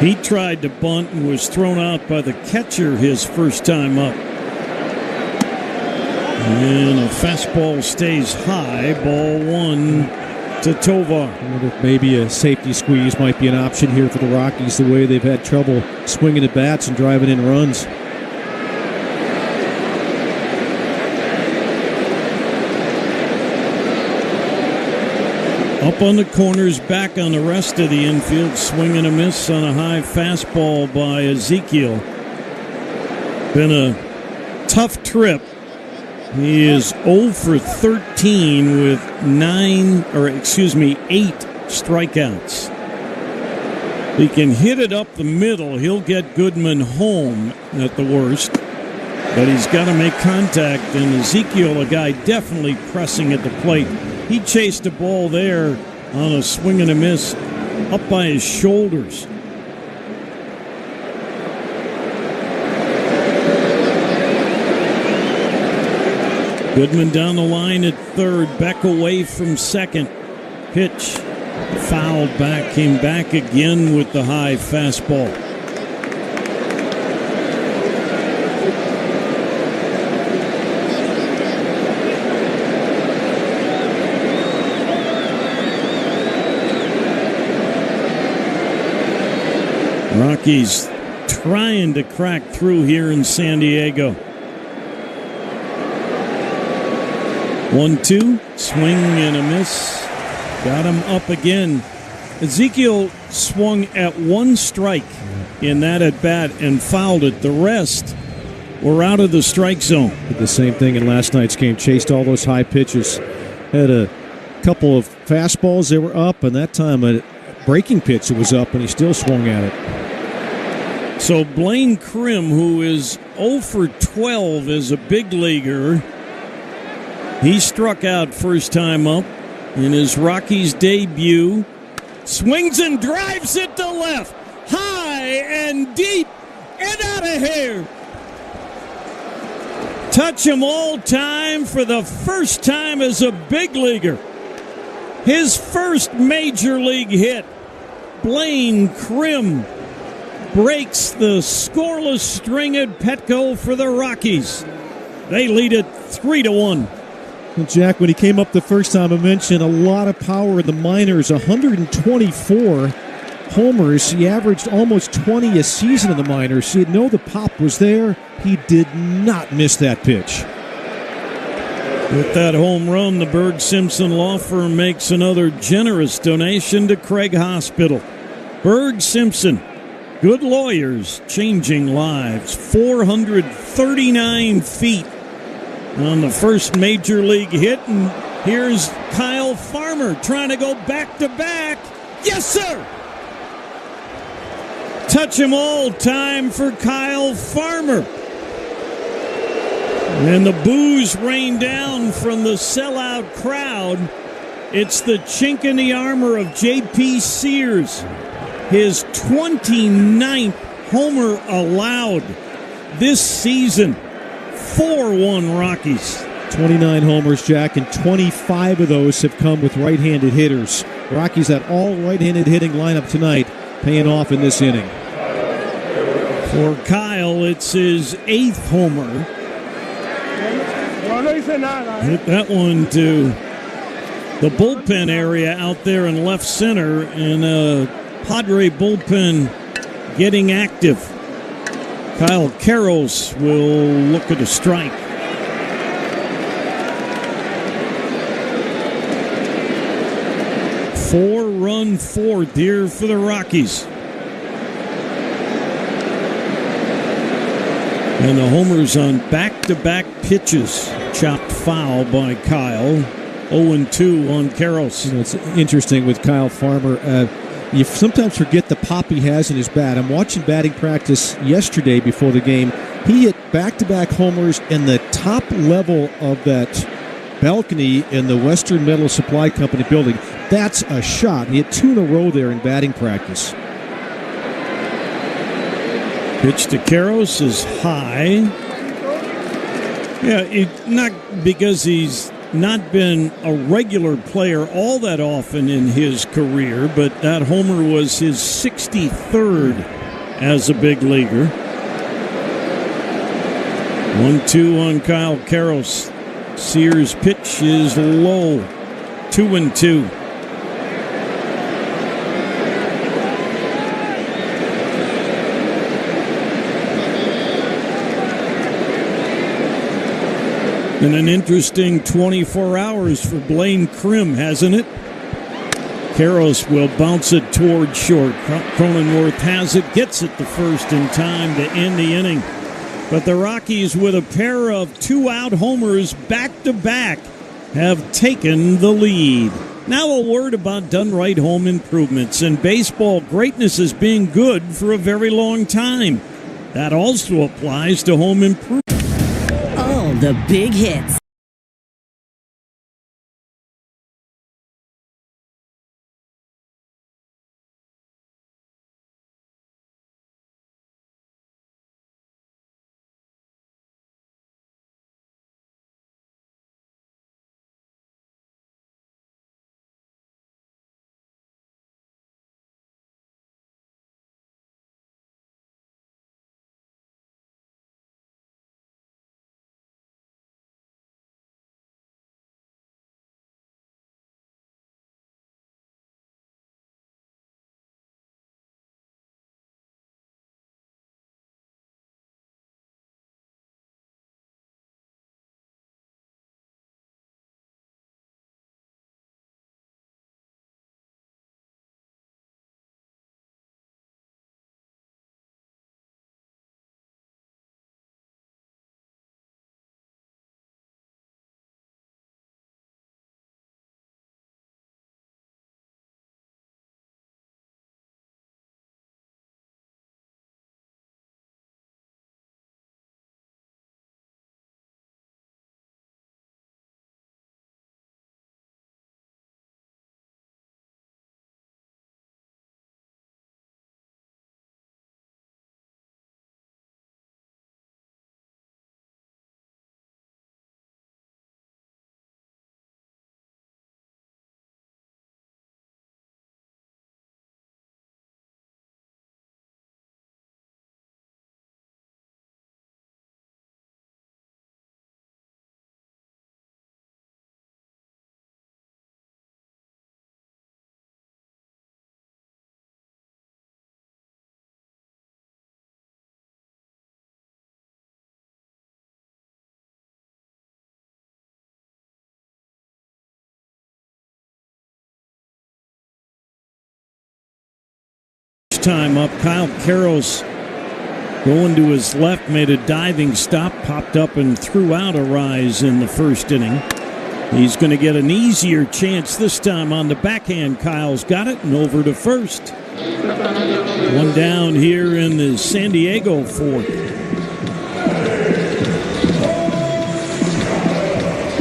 He tried to bunt and was thrown out by the catcher his first time up. And a fastball stays high. Ball 1 to Tovar. I wonder if maybe a safety squeeze might be an option here for the Rockies, the way they've had trouble swinging at bats and driving in runs. Up on the corners, back on the rest of the infield, swing and a miss on a high fastball by Ezekiel. Been a tough trip. He is 0 for 13 with 8 strikeouts. He can hit it up the middle. He'll get Goodman home at the worst. But he's got to make contact, and Ezekiel, a guy definitely pressing at the plate. He chased a ball there on a swing and a miss up by his shoulders. Goodman down the line at third. Beck away from second. Pitch. Fouled back. Came back again with the high fastball. Rockies trying to crack through here in San Diego. 1-2, swing and a miss. Got him up again. Ezekiel swung at 1 strike in that at bat and fouled it. The rest were out of the strike zone. Did the same thing in last night's game. Chased all those high pitches. Had a couple of fastballs that were up, and that time a breaking pitch that was up, and he still swung at it. So Blaine Krim, who is 0 for 12 as a big leaguer, he struck out first time up in his Rockies debut. Swings and drives it to left. High and deep and out of here. Touch him all time for the first time as a big leaguer. His first major league hit. Blaine Krim breaks the scoreless string at Petco for the Rockies. They lead it 3-1. Well, Jack, when he came up the first time, I mentioned a lot of power in the minors, 124 homers. He averaged almost 20 a season in the minors. So you know the pop was there. He did not miss that pitch. With that home run, the Berg Simpson Law Firm makes another generous donation to Craig Hospital. Berg Simpson, good lawyers, changing lives. 439 feet on the first major league hit, and here's Kyle Farmer trying to go back-to-back. Yes, sir! Touch him all time for Kyle Farmer. And the boos rain down from the sellout crowd. It's the chink in the armor of J.P. Sears. His 29th homer allowed this season. 4-1 Rockies. 29 homers, Jack, and 25 of those have come with right-handed hitters. Rockies had all right-handed hitting lineup tonight, paying off in this inning. For Kyle, it's his 8th homer. Hit that one to the bullpen area out there in left center, and Padre bullpen getting active. Kyle Karros will look at a strike. Four-run fourth here for the Rockies. And the homers on back-to-back pitches chopped foul by Kyle. 0-2 on Karros. You know, it's interesting with Kyle Farmer. You sometimes forget the pop he has in his bat. I'm watching batting practice yesterday before the game. He hit back-to-back homers in the top level of that balcony in the Western Metal Supply Company building. That's a shot. He hit 2 in a row there in batting practice. Pitch to Karros is high. Yeah, not because he's not been a regular player all that often in his career, but that homer was his 63rd as a big leaguer. 1-2 on Kyle Karros. Sears' pitch is low. 2-2. And an interesting 24 hours for Blaine Krim, hasn't it? Karros will bounce it toward short. Cronenworth has it, gets it to first in time to end the inning. But the Rockies, with a pair of 2-out homers back-to-back, have taken the lead. Now a word about done-right home improvements. In baseball, greatness is being good for a very long time. That also applies to home improvement. Oh, the big hits. Time up, Kyle Karros going to his left, made a diving stop, popped up and threw out a rise in the first inning. He's going to get an easier chance this time on the backhand. Kyle's got it and over to first. One down here in the San Diego fourth.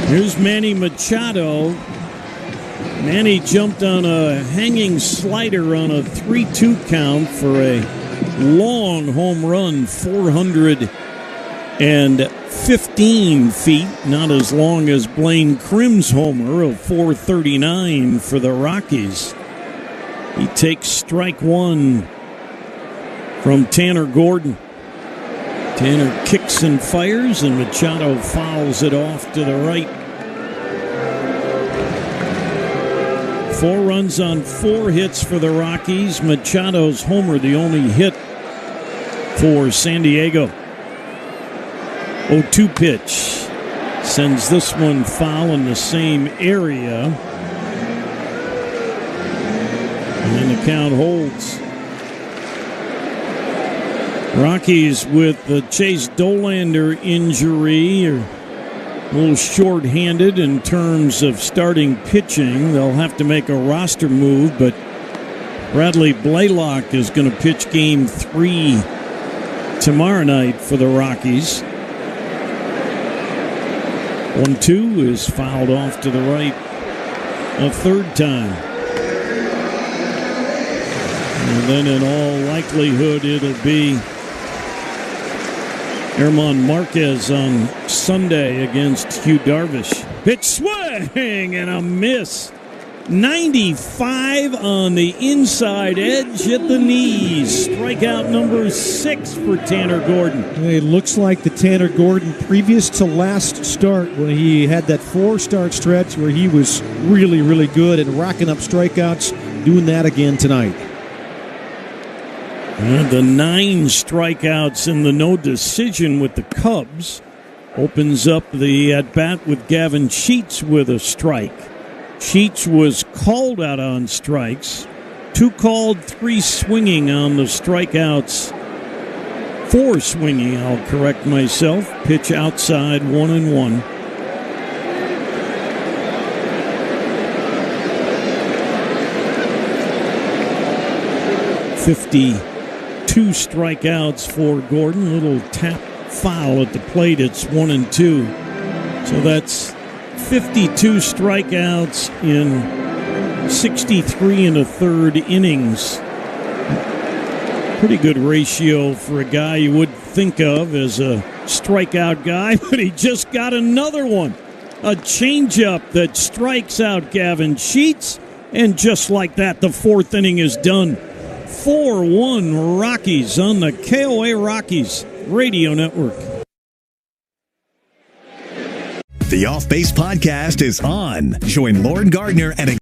Here's Manny Machado. Manny jumped on a hanging slider on a 3-2 count for a long home run, 400 and 15 feet, not as long as Blaine Crim's homer of 439 for the Rockies. He takes strike one from Tanner Gordon. Tanner kicks and fires, and Machado fouls it off to the right. 4 runs on 4 hits for the Rockies. Machado's homer, the only hit for San Diego. 0-2 pitch. Sends this one foul in the same area. And the count holds. Rockies with the Chase Dolander injury are a little short-handed in terms of starting pitching. They'll have to make a roster move, but Bradley Blaylock is going to pitch game 3 tomorrow night for the Rockies. 1-2 is fouled off to the right a third time. And then in all likelihood it'll be Herman Marquez on Sunday against Hugh Darvish. Pitch swing and a miss. 95 on the inside edge at the knees. Strikeout number 6 for Tanner Gordon. It looks like the Tanner Gordon previous to last start, when he had that 4-start stretch where he was really, really good and racking up strikeouts, doing that again tonight. The 9 strikeouts in the no decision with the Cubs opens up the at-bat with Gavin Sheets with a strike. Sheets was called out on strikes. 2 called, 3 swinging on the strikeouts. 4 swinging, I'll correct myself. Pitch outside, 1-1. $52 strikeouts for Gordon. Little tap foul at the plate. It's 1-2. So that's 52 strikeouts in 63 1/3 innings. Pretty good ratio for a guy you would think of as a strikeout guy, but he just got another one. A changeup that strikes out Gavin Sheets, and just like that, the 4th inning is done. 4-1 Rockies on the KOA Rockies Radio Network. The Off Base Podcast is on. Join Lauren Gardner and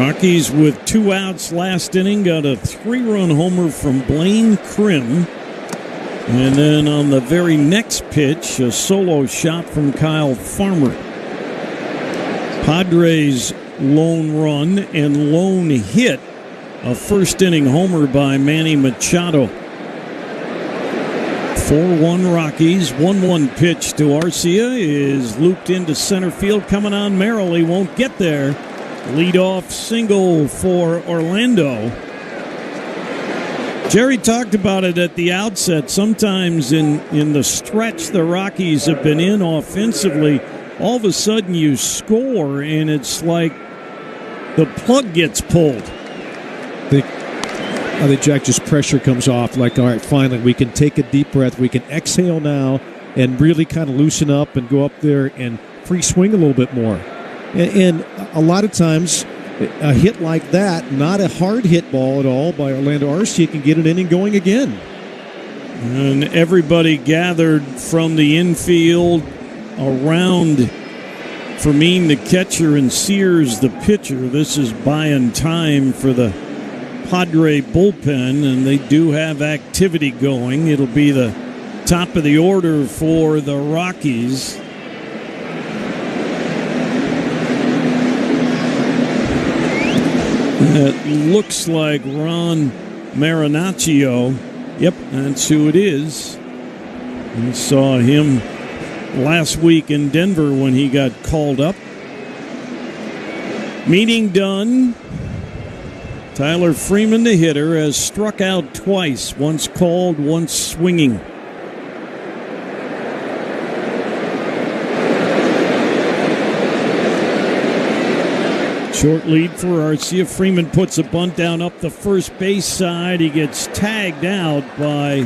Rockies with 2 outs last inning got a 3-run homer from Blaine Krim. And then on the very next pitch, a solo shot from Kyle Farmer. Padres lone run and lone hit, a first-inning homer by Manny Machado. 4-1 Rockies. 1-1 pitch to Arcia is looped into center field, coming on merrily, won't get there. Leadoff single for Orlando. Jerry talked about it at the outset. Sometimes in the stretch the Rockies have been in offensively, all of a sudden you score and it's like the plug gets pulled. I think, Jack, just pressure comes off. Like, all right, finally, we can take a deep breath. We can exhale now and really kind of loosen up and go up there and free swing a little bit more. And a lot of times, a hit like that, not a hard hit ball at all by Orlando Arcia, can get an inning going again. And everybody gathered from the infield around Fermin, the catcher, and Sears, the pitcher. This is buying time for the Padre bullpen, and they do have activity going. It'll be the top of the order for the Rockies. It looks like Ron Marinaccio. Yep, that's who it is. We saw him last week in Denver when he got called up. Meeting done. Tyler Freeman, the hitter, has struck out twice, once called, once swinging. Short lead for Arcia. Freeman puts a bunt down up the first base side. He gets tagged out by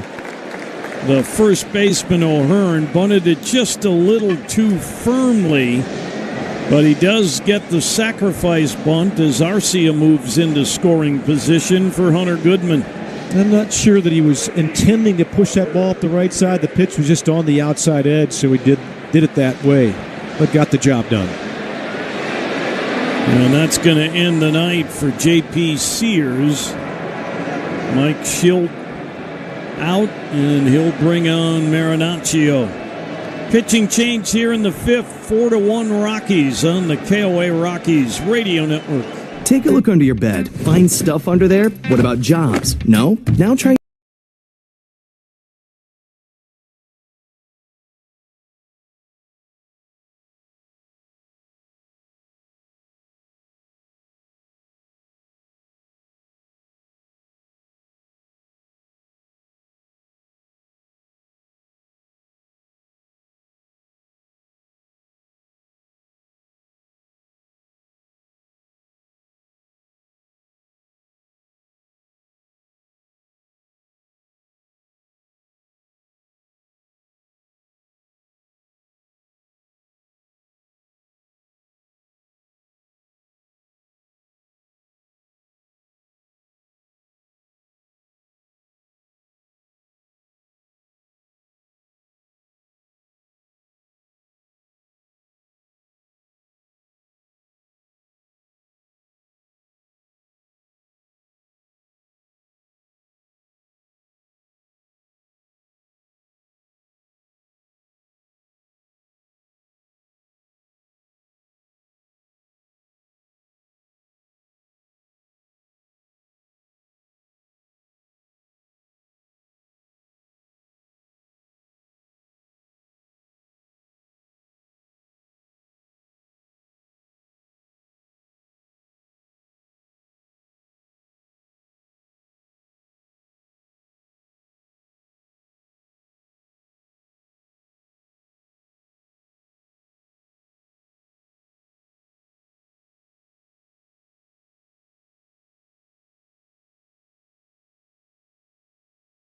the first baseman O'Hearn. Bunted it just a little too firmly, but he does get the sacrifice bunt as Arcia moves into scoring position for Hunter Goodman. I'm not sure that he was intending to push that ball up the right side. The pitch was just on the outside edge, so he did it that way, but got the job done. And that's going to end the night for J.P. Sears. Mike Schild out, and he'll bring on Marinaccio. Pitching change here in the fifth, 4-1 Rockies on the KOA Rockies Radio Network. Take a look under your bed. Find stuff under there? What about jobs? No? Now try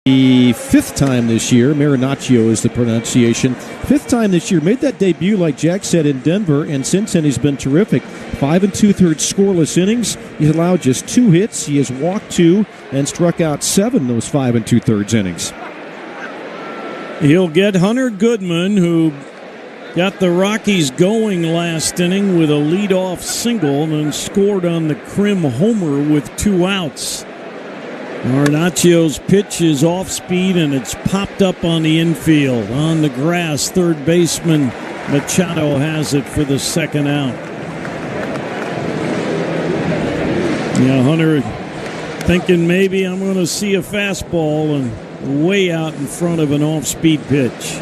the fifth time this year, Marinaccio is the pronunciation. Fifth time this year, made that debut, like Jack said, in Denver, and since then he's been terrific. 5 2/3 scoreless innings. He's allowed just 2 hits. He has walked 2 and struck out 7 those 5 2/3 innings. He'll get Hunter Goodman, who got the Rockies going last inning with a leadoff single and then scored on the Krim homer with 2 outs. Marinacio's pitch is off speed and it's popped up on the infield. On the grass, third baseman Machado has it for the second out. Yeah, Hunter thinking maybe I'm going to see a fastball and way out in front of an off-speed pitch.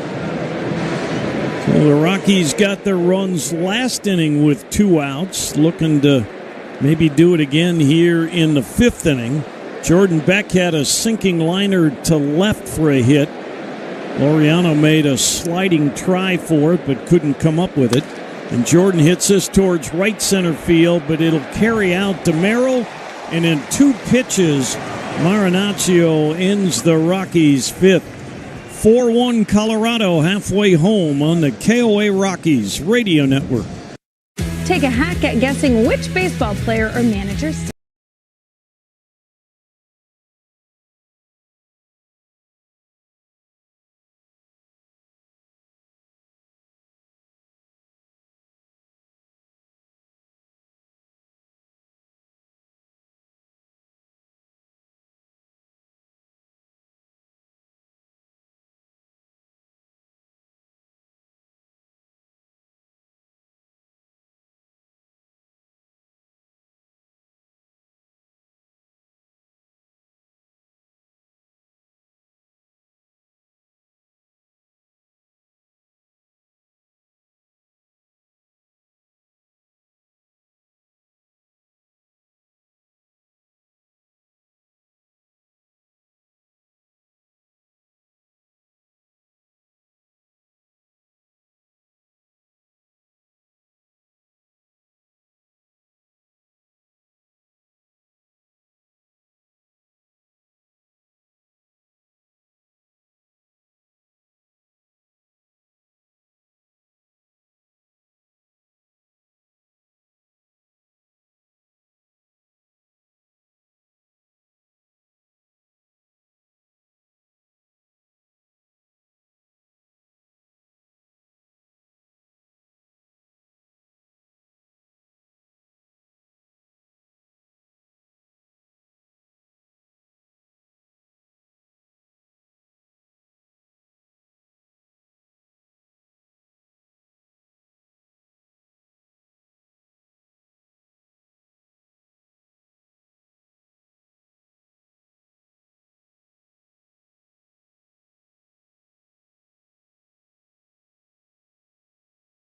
So the Rockies got their runs last inning with 2 outs, looking to maybe do it again here in the 5th inning. Jordan Beck had a sinking liner to left for a hit. Laureano made a sliding try for it, but couldn't come up with it. And Jordan hits this towards right center field, but it'll carry out to Merrill. And in 2 pitches, Marinaccio ends the Rockies' 5th. 4-1 Colorado halfway home on the KOA Rockies Radio Network. Take a hack at guessing which baseball player or manager.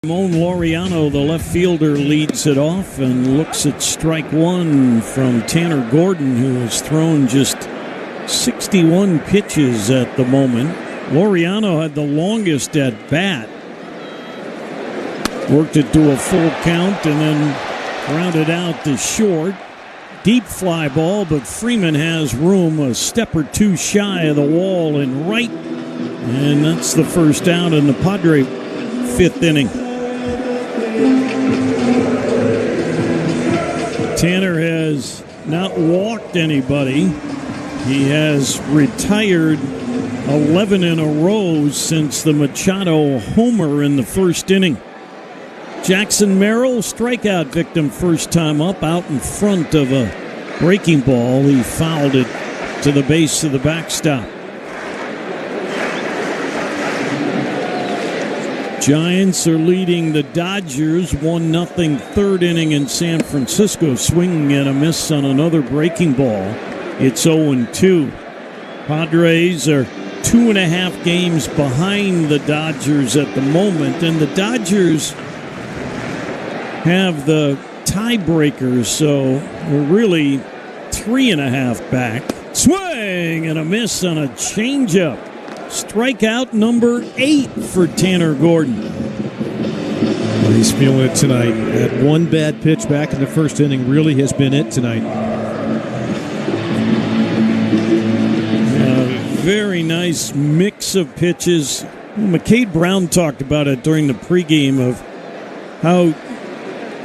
Ramon Laureano, the left fielder, leads it off and looks at strike one from Tanner Gordon, who has thrown just 61 pitches at the moment. Laureano had the longest at bat. Worked it to a full count and then grounded out to short. Deep fly ball, but Freeman has room a step or two shy of the wall in right. And that's the first out in the Padre 5th inning. Tanner has not walked anybody. He has retired 11 in a row since the Machado homer in the first inning. Jackson Merrill, strikeout victim first time up, out in front of a breaking ball. He fouled it to the base of the backstop. Giants are leading the Dodgers 1-0 third inning in San Francisco, swinging and a miss on another breaking ball. It's 0-2. Padres are 2.5 games behind the Dodgers at the moment, and the Dodgers have the tiebreaker, so we're really 3.5 back. Swing and a miss on a changeup. Strikeout number 8 for Tanner Gordon. He's feeling it tonight. That one bad pitch back in the first inning really has been it tonight. Very nice mix of pitches. McCade Brown talked about it during the pregame of how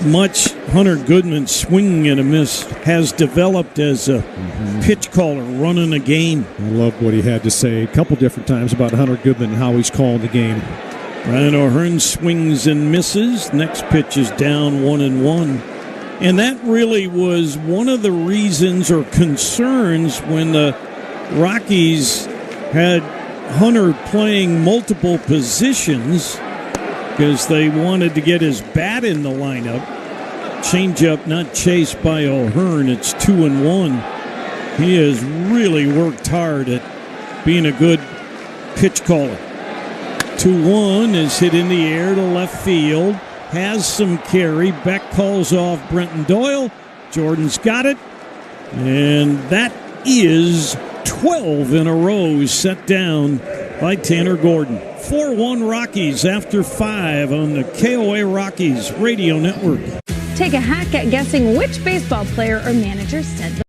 much Hunter Goodman's swing and a miss has developed as a pitch caller running a game. I love what he had to say a couple different times about Hunter Goodman and how he's calling the game. Brian O'Hearn swings and misses. Next pitch is down 1-1. And that really was one of the reasons or concerns when the Rockies had Hunter playing multiple positions because they wanted to get his bat in the lineup. Changeup not chased by O'Hearn. It's 2-1. He has really worked hard at being a good pitch caller. 2-1 is hit in the air to left field. Has some carry. Beck calls off Brenton Doyle. Jordan's got it. And that is 12 in a row set down by Tanner Gordon. 4-1 Rockies after 5 on the KOA Rockies Radio Network. Take a hack at guessing which baseball player or manager said the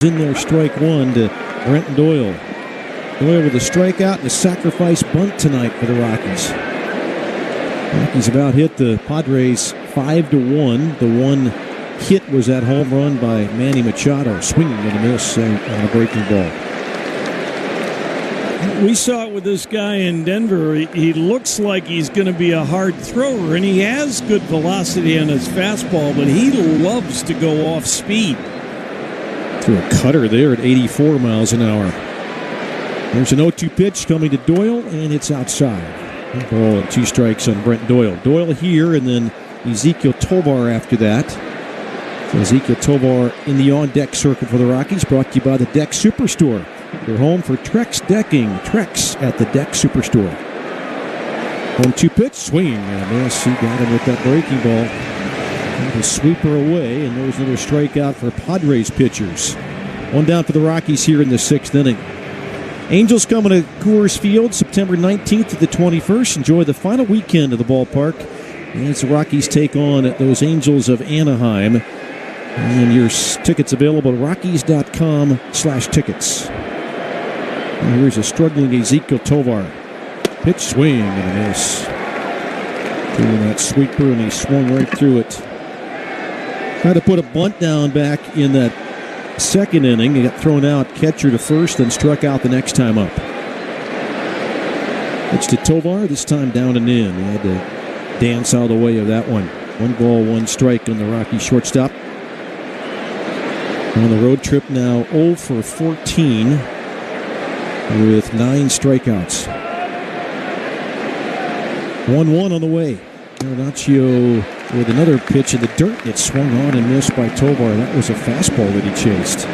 in there, strike one to Brenton Doyle. Doyle with a strikeout and a sacrifice bunt tonight for the Rockies. Rockies about hit the Padres 5-1. The one hit was that home run by Manny Machado, swinging and a miss on a breaking ball. We saw it with this guy in Denver. He looks like he's going to be a hard thrower, and he has good velocity on his fastball, but he loves to go off speed. Threw a cutter there at 84 miles an hour. There's an 0-2 pitch coming to Doyle, and it's outside. One ball and 2 strikes on Brent Doyle. Doyle here, and then Ezequiel Tovar after that. So Ezequiel Tovar in the on-deck circle for the Rockies, brought to you by the Deck Superstore. Your home for Trex Decking. Trex at the Deck Superstore. 1-2 pitch, swing and a miss. He got him with that breaking ball. The sweeper away, and there's another strikeout for Padres pitchers. One down for the Rockies here in the 6th inning. Angels coming to Coors Field September 19th to the 21st. Enjoy the final weekend of the ballpark as the Rockies take on those Angels of Anaheim. And your tickets available at Rockies.com/tickets. And here's a struggling Ezequiel Tovar. Pitch, swing and a miss. Doing that sweeper, and he swung right through it. Tried to put a bunt down back in that 2nd inning. He got thrown out, catcher to first, then struck out the next time up. Pitch to Tovar, this time down and in. He had to dance out of the way of that one. 1 ball, 1 strike on the Rocky shortstop. On the road trip now, 0 for 14 with 9 strikeouts. 1-1 on the way. Marinaccio with another pitch in the dirt. Gets swung on and missed by Tovar. That was a fastball that he chased.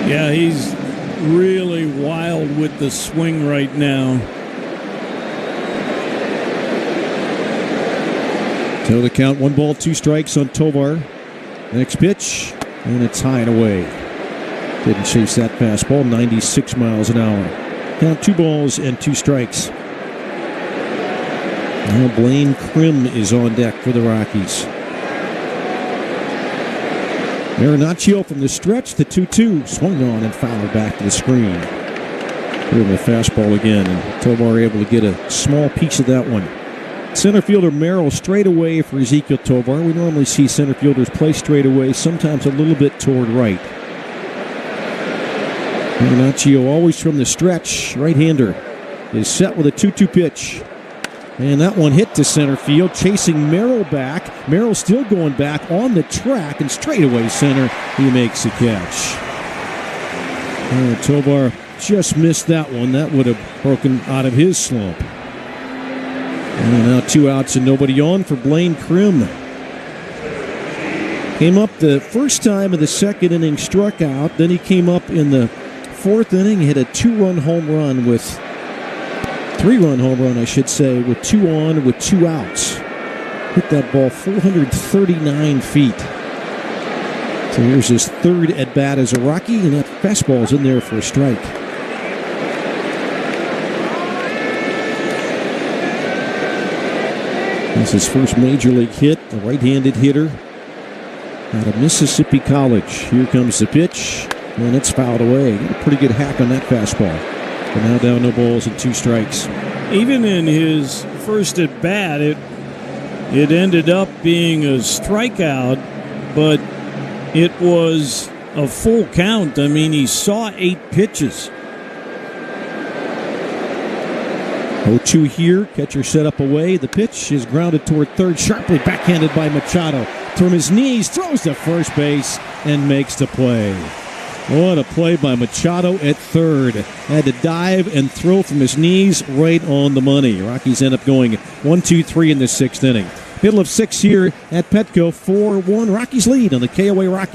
Yeah, he's really wild with the swing right now. So the count, 1 ball, 2 strikes on Tovar. Next pitch, and it's high and away. Didn't chase that fastball, 96 miles an hour. Count 2 balls and 2 strikes. Now Blaine Krim is on deck for the Rockies. Marinaccio from the stretch, the 2-2. Swung on and fouled back to the screen. Here's the fastball again, and Tovar able to get a small piece of that one. Center fielder Merrill straight away for Ezequiel Tovar. We normally see center fielders play straight away, sometimes a little bit toward right. Marinaccio always from the stretch. Right-hander is set with a 2-2 pitch. And that one hit to center field, chasing Merrill back. Merrill still going back on the track, and straightaway center, he makes the catch. Tovar just missed that one. That would have broken out of his slump. And now 2 outs and nobody on for Blaine Krim. Came up the first time in the second inning, struck out. Then he came up in the 4th inning, hit a 2-run home run with 3-run home run, I should say, with 2 on, with 2 outs. Hit that ball 439 feet. So here's his 3rd at-bat as a Rocky, and that fastball's in there for a strike. That's his first major league hit, a right-handed hitter out of Mississippi College. Here comes the pitch, and it's fouled away. Got a pretty good hack on that fastball. But now down, no balls and 2 strikes. Even in his first at bat, it ended up being a strikeout, but it was a full count. I mean, he saw 8 pitches. 0-2 here. Catcher set up away. The pitch is grounded toward third, sharply backhanded by Machado. From his knees, throws to first base and makes the play. What a play by Machado at third. Had to dive and throw from his knees right on the money. Rockies end up going 1-2-3 in the 6th inning. Middle of 6 here at Petco, 4-1. Rockies lead on the KOA Rockies.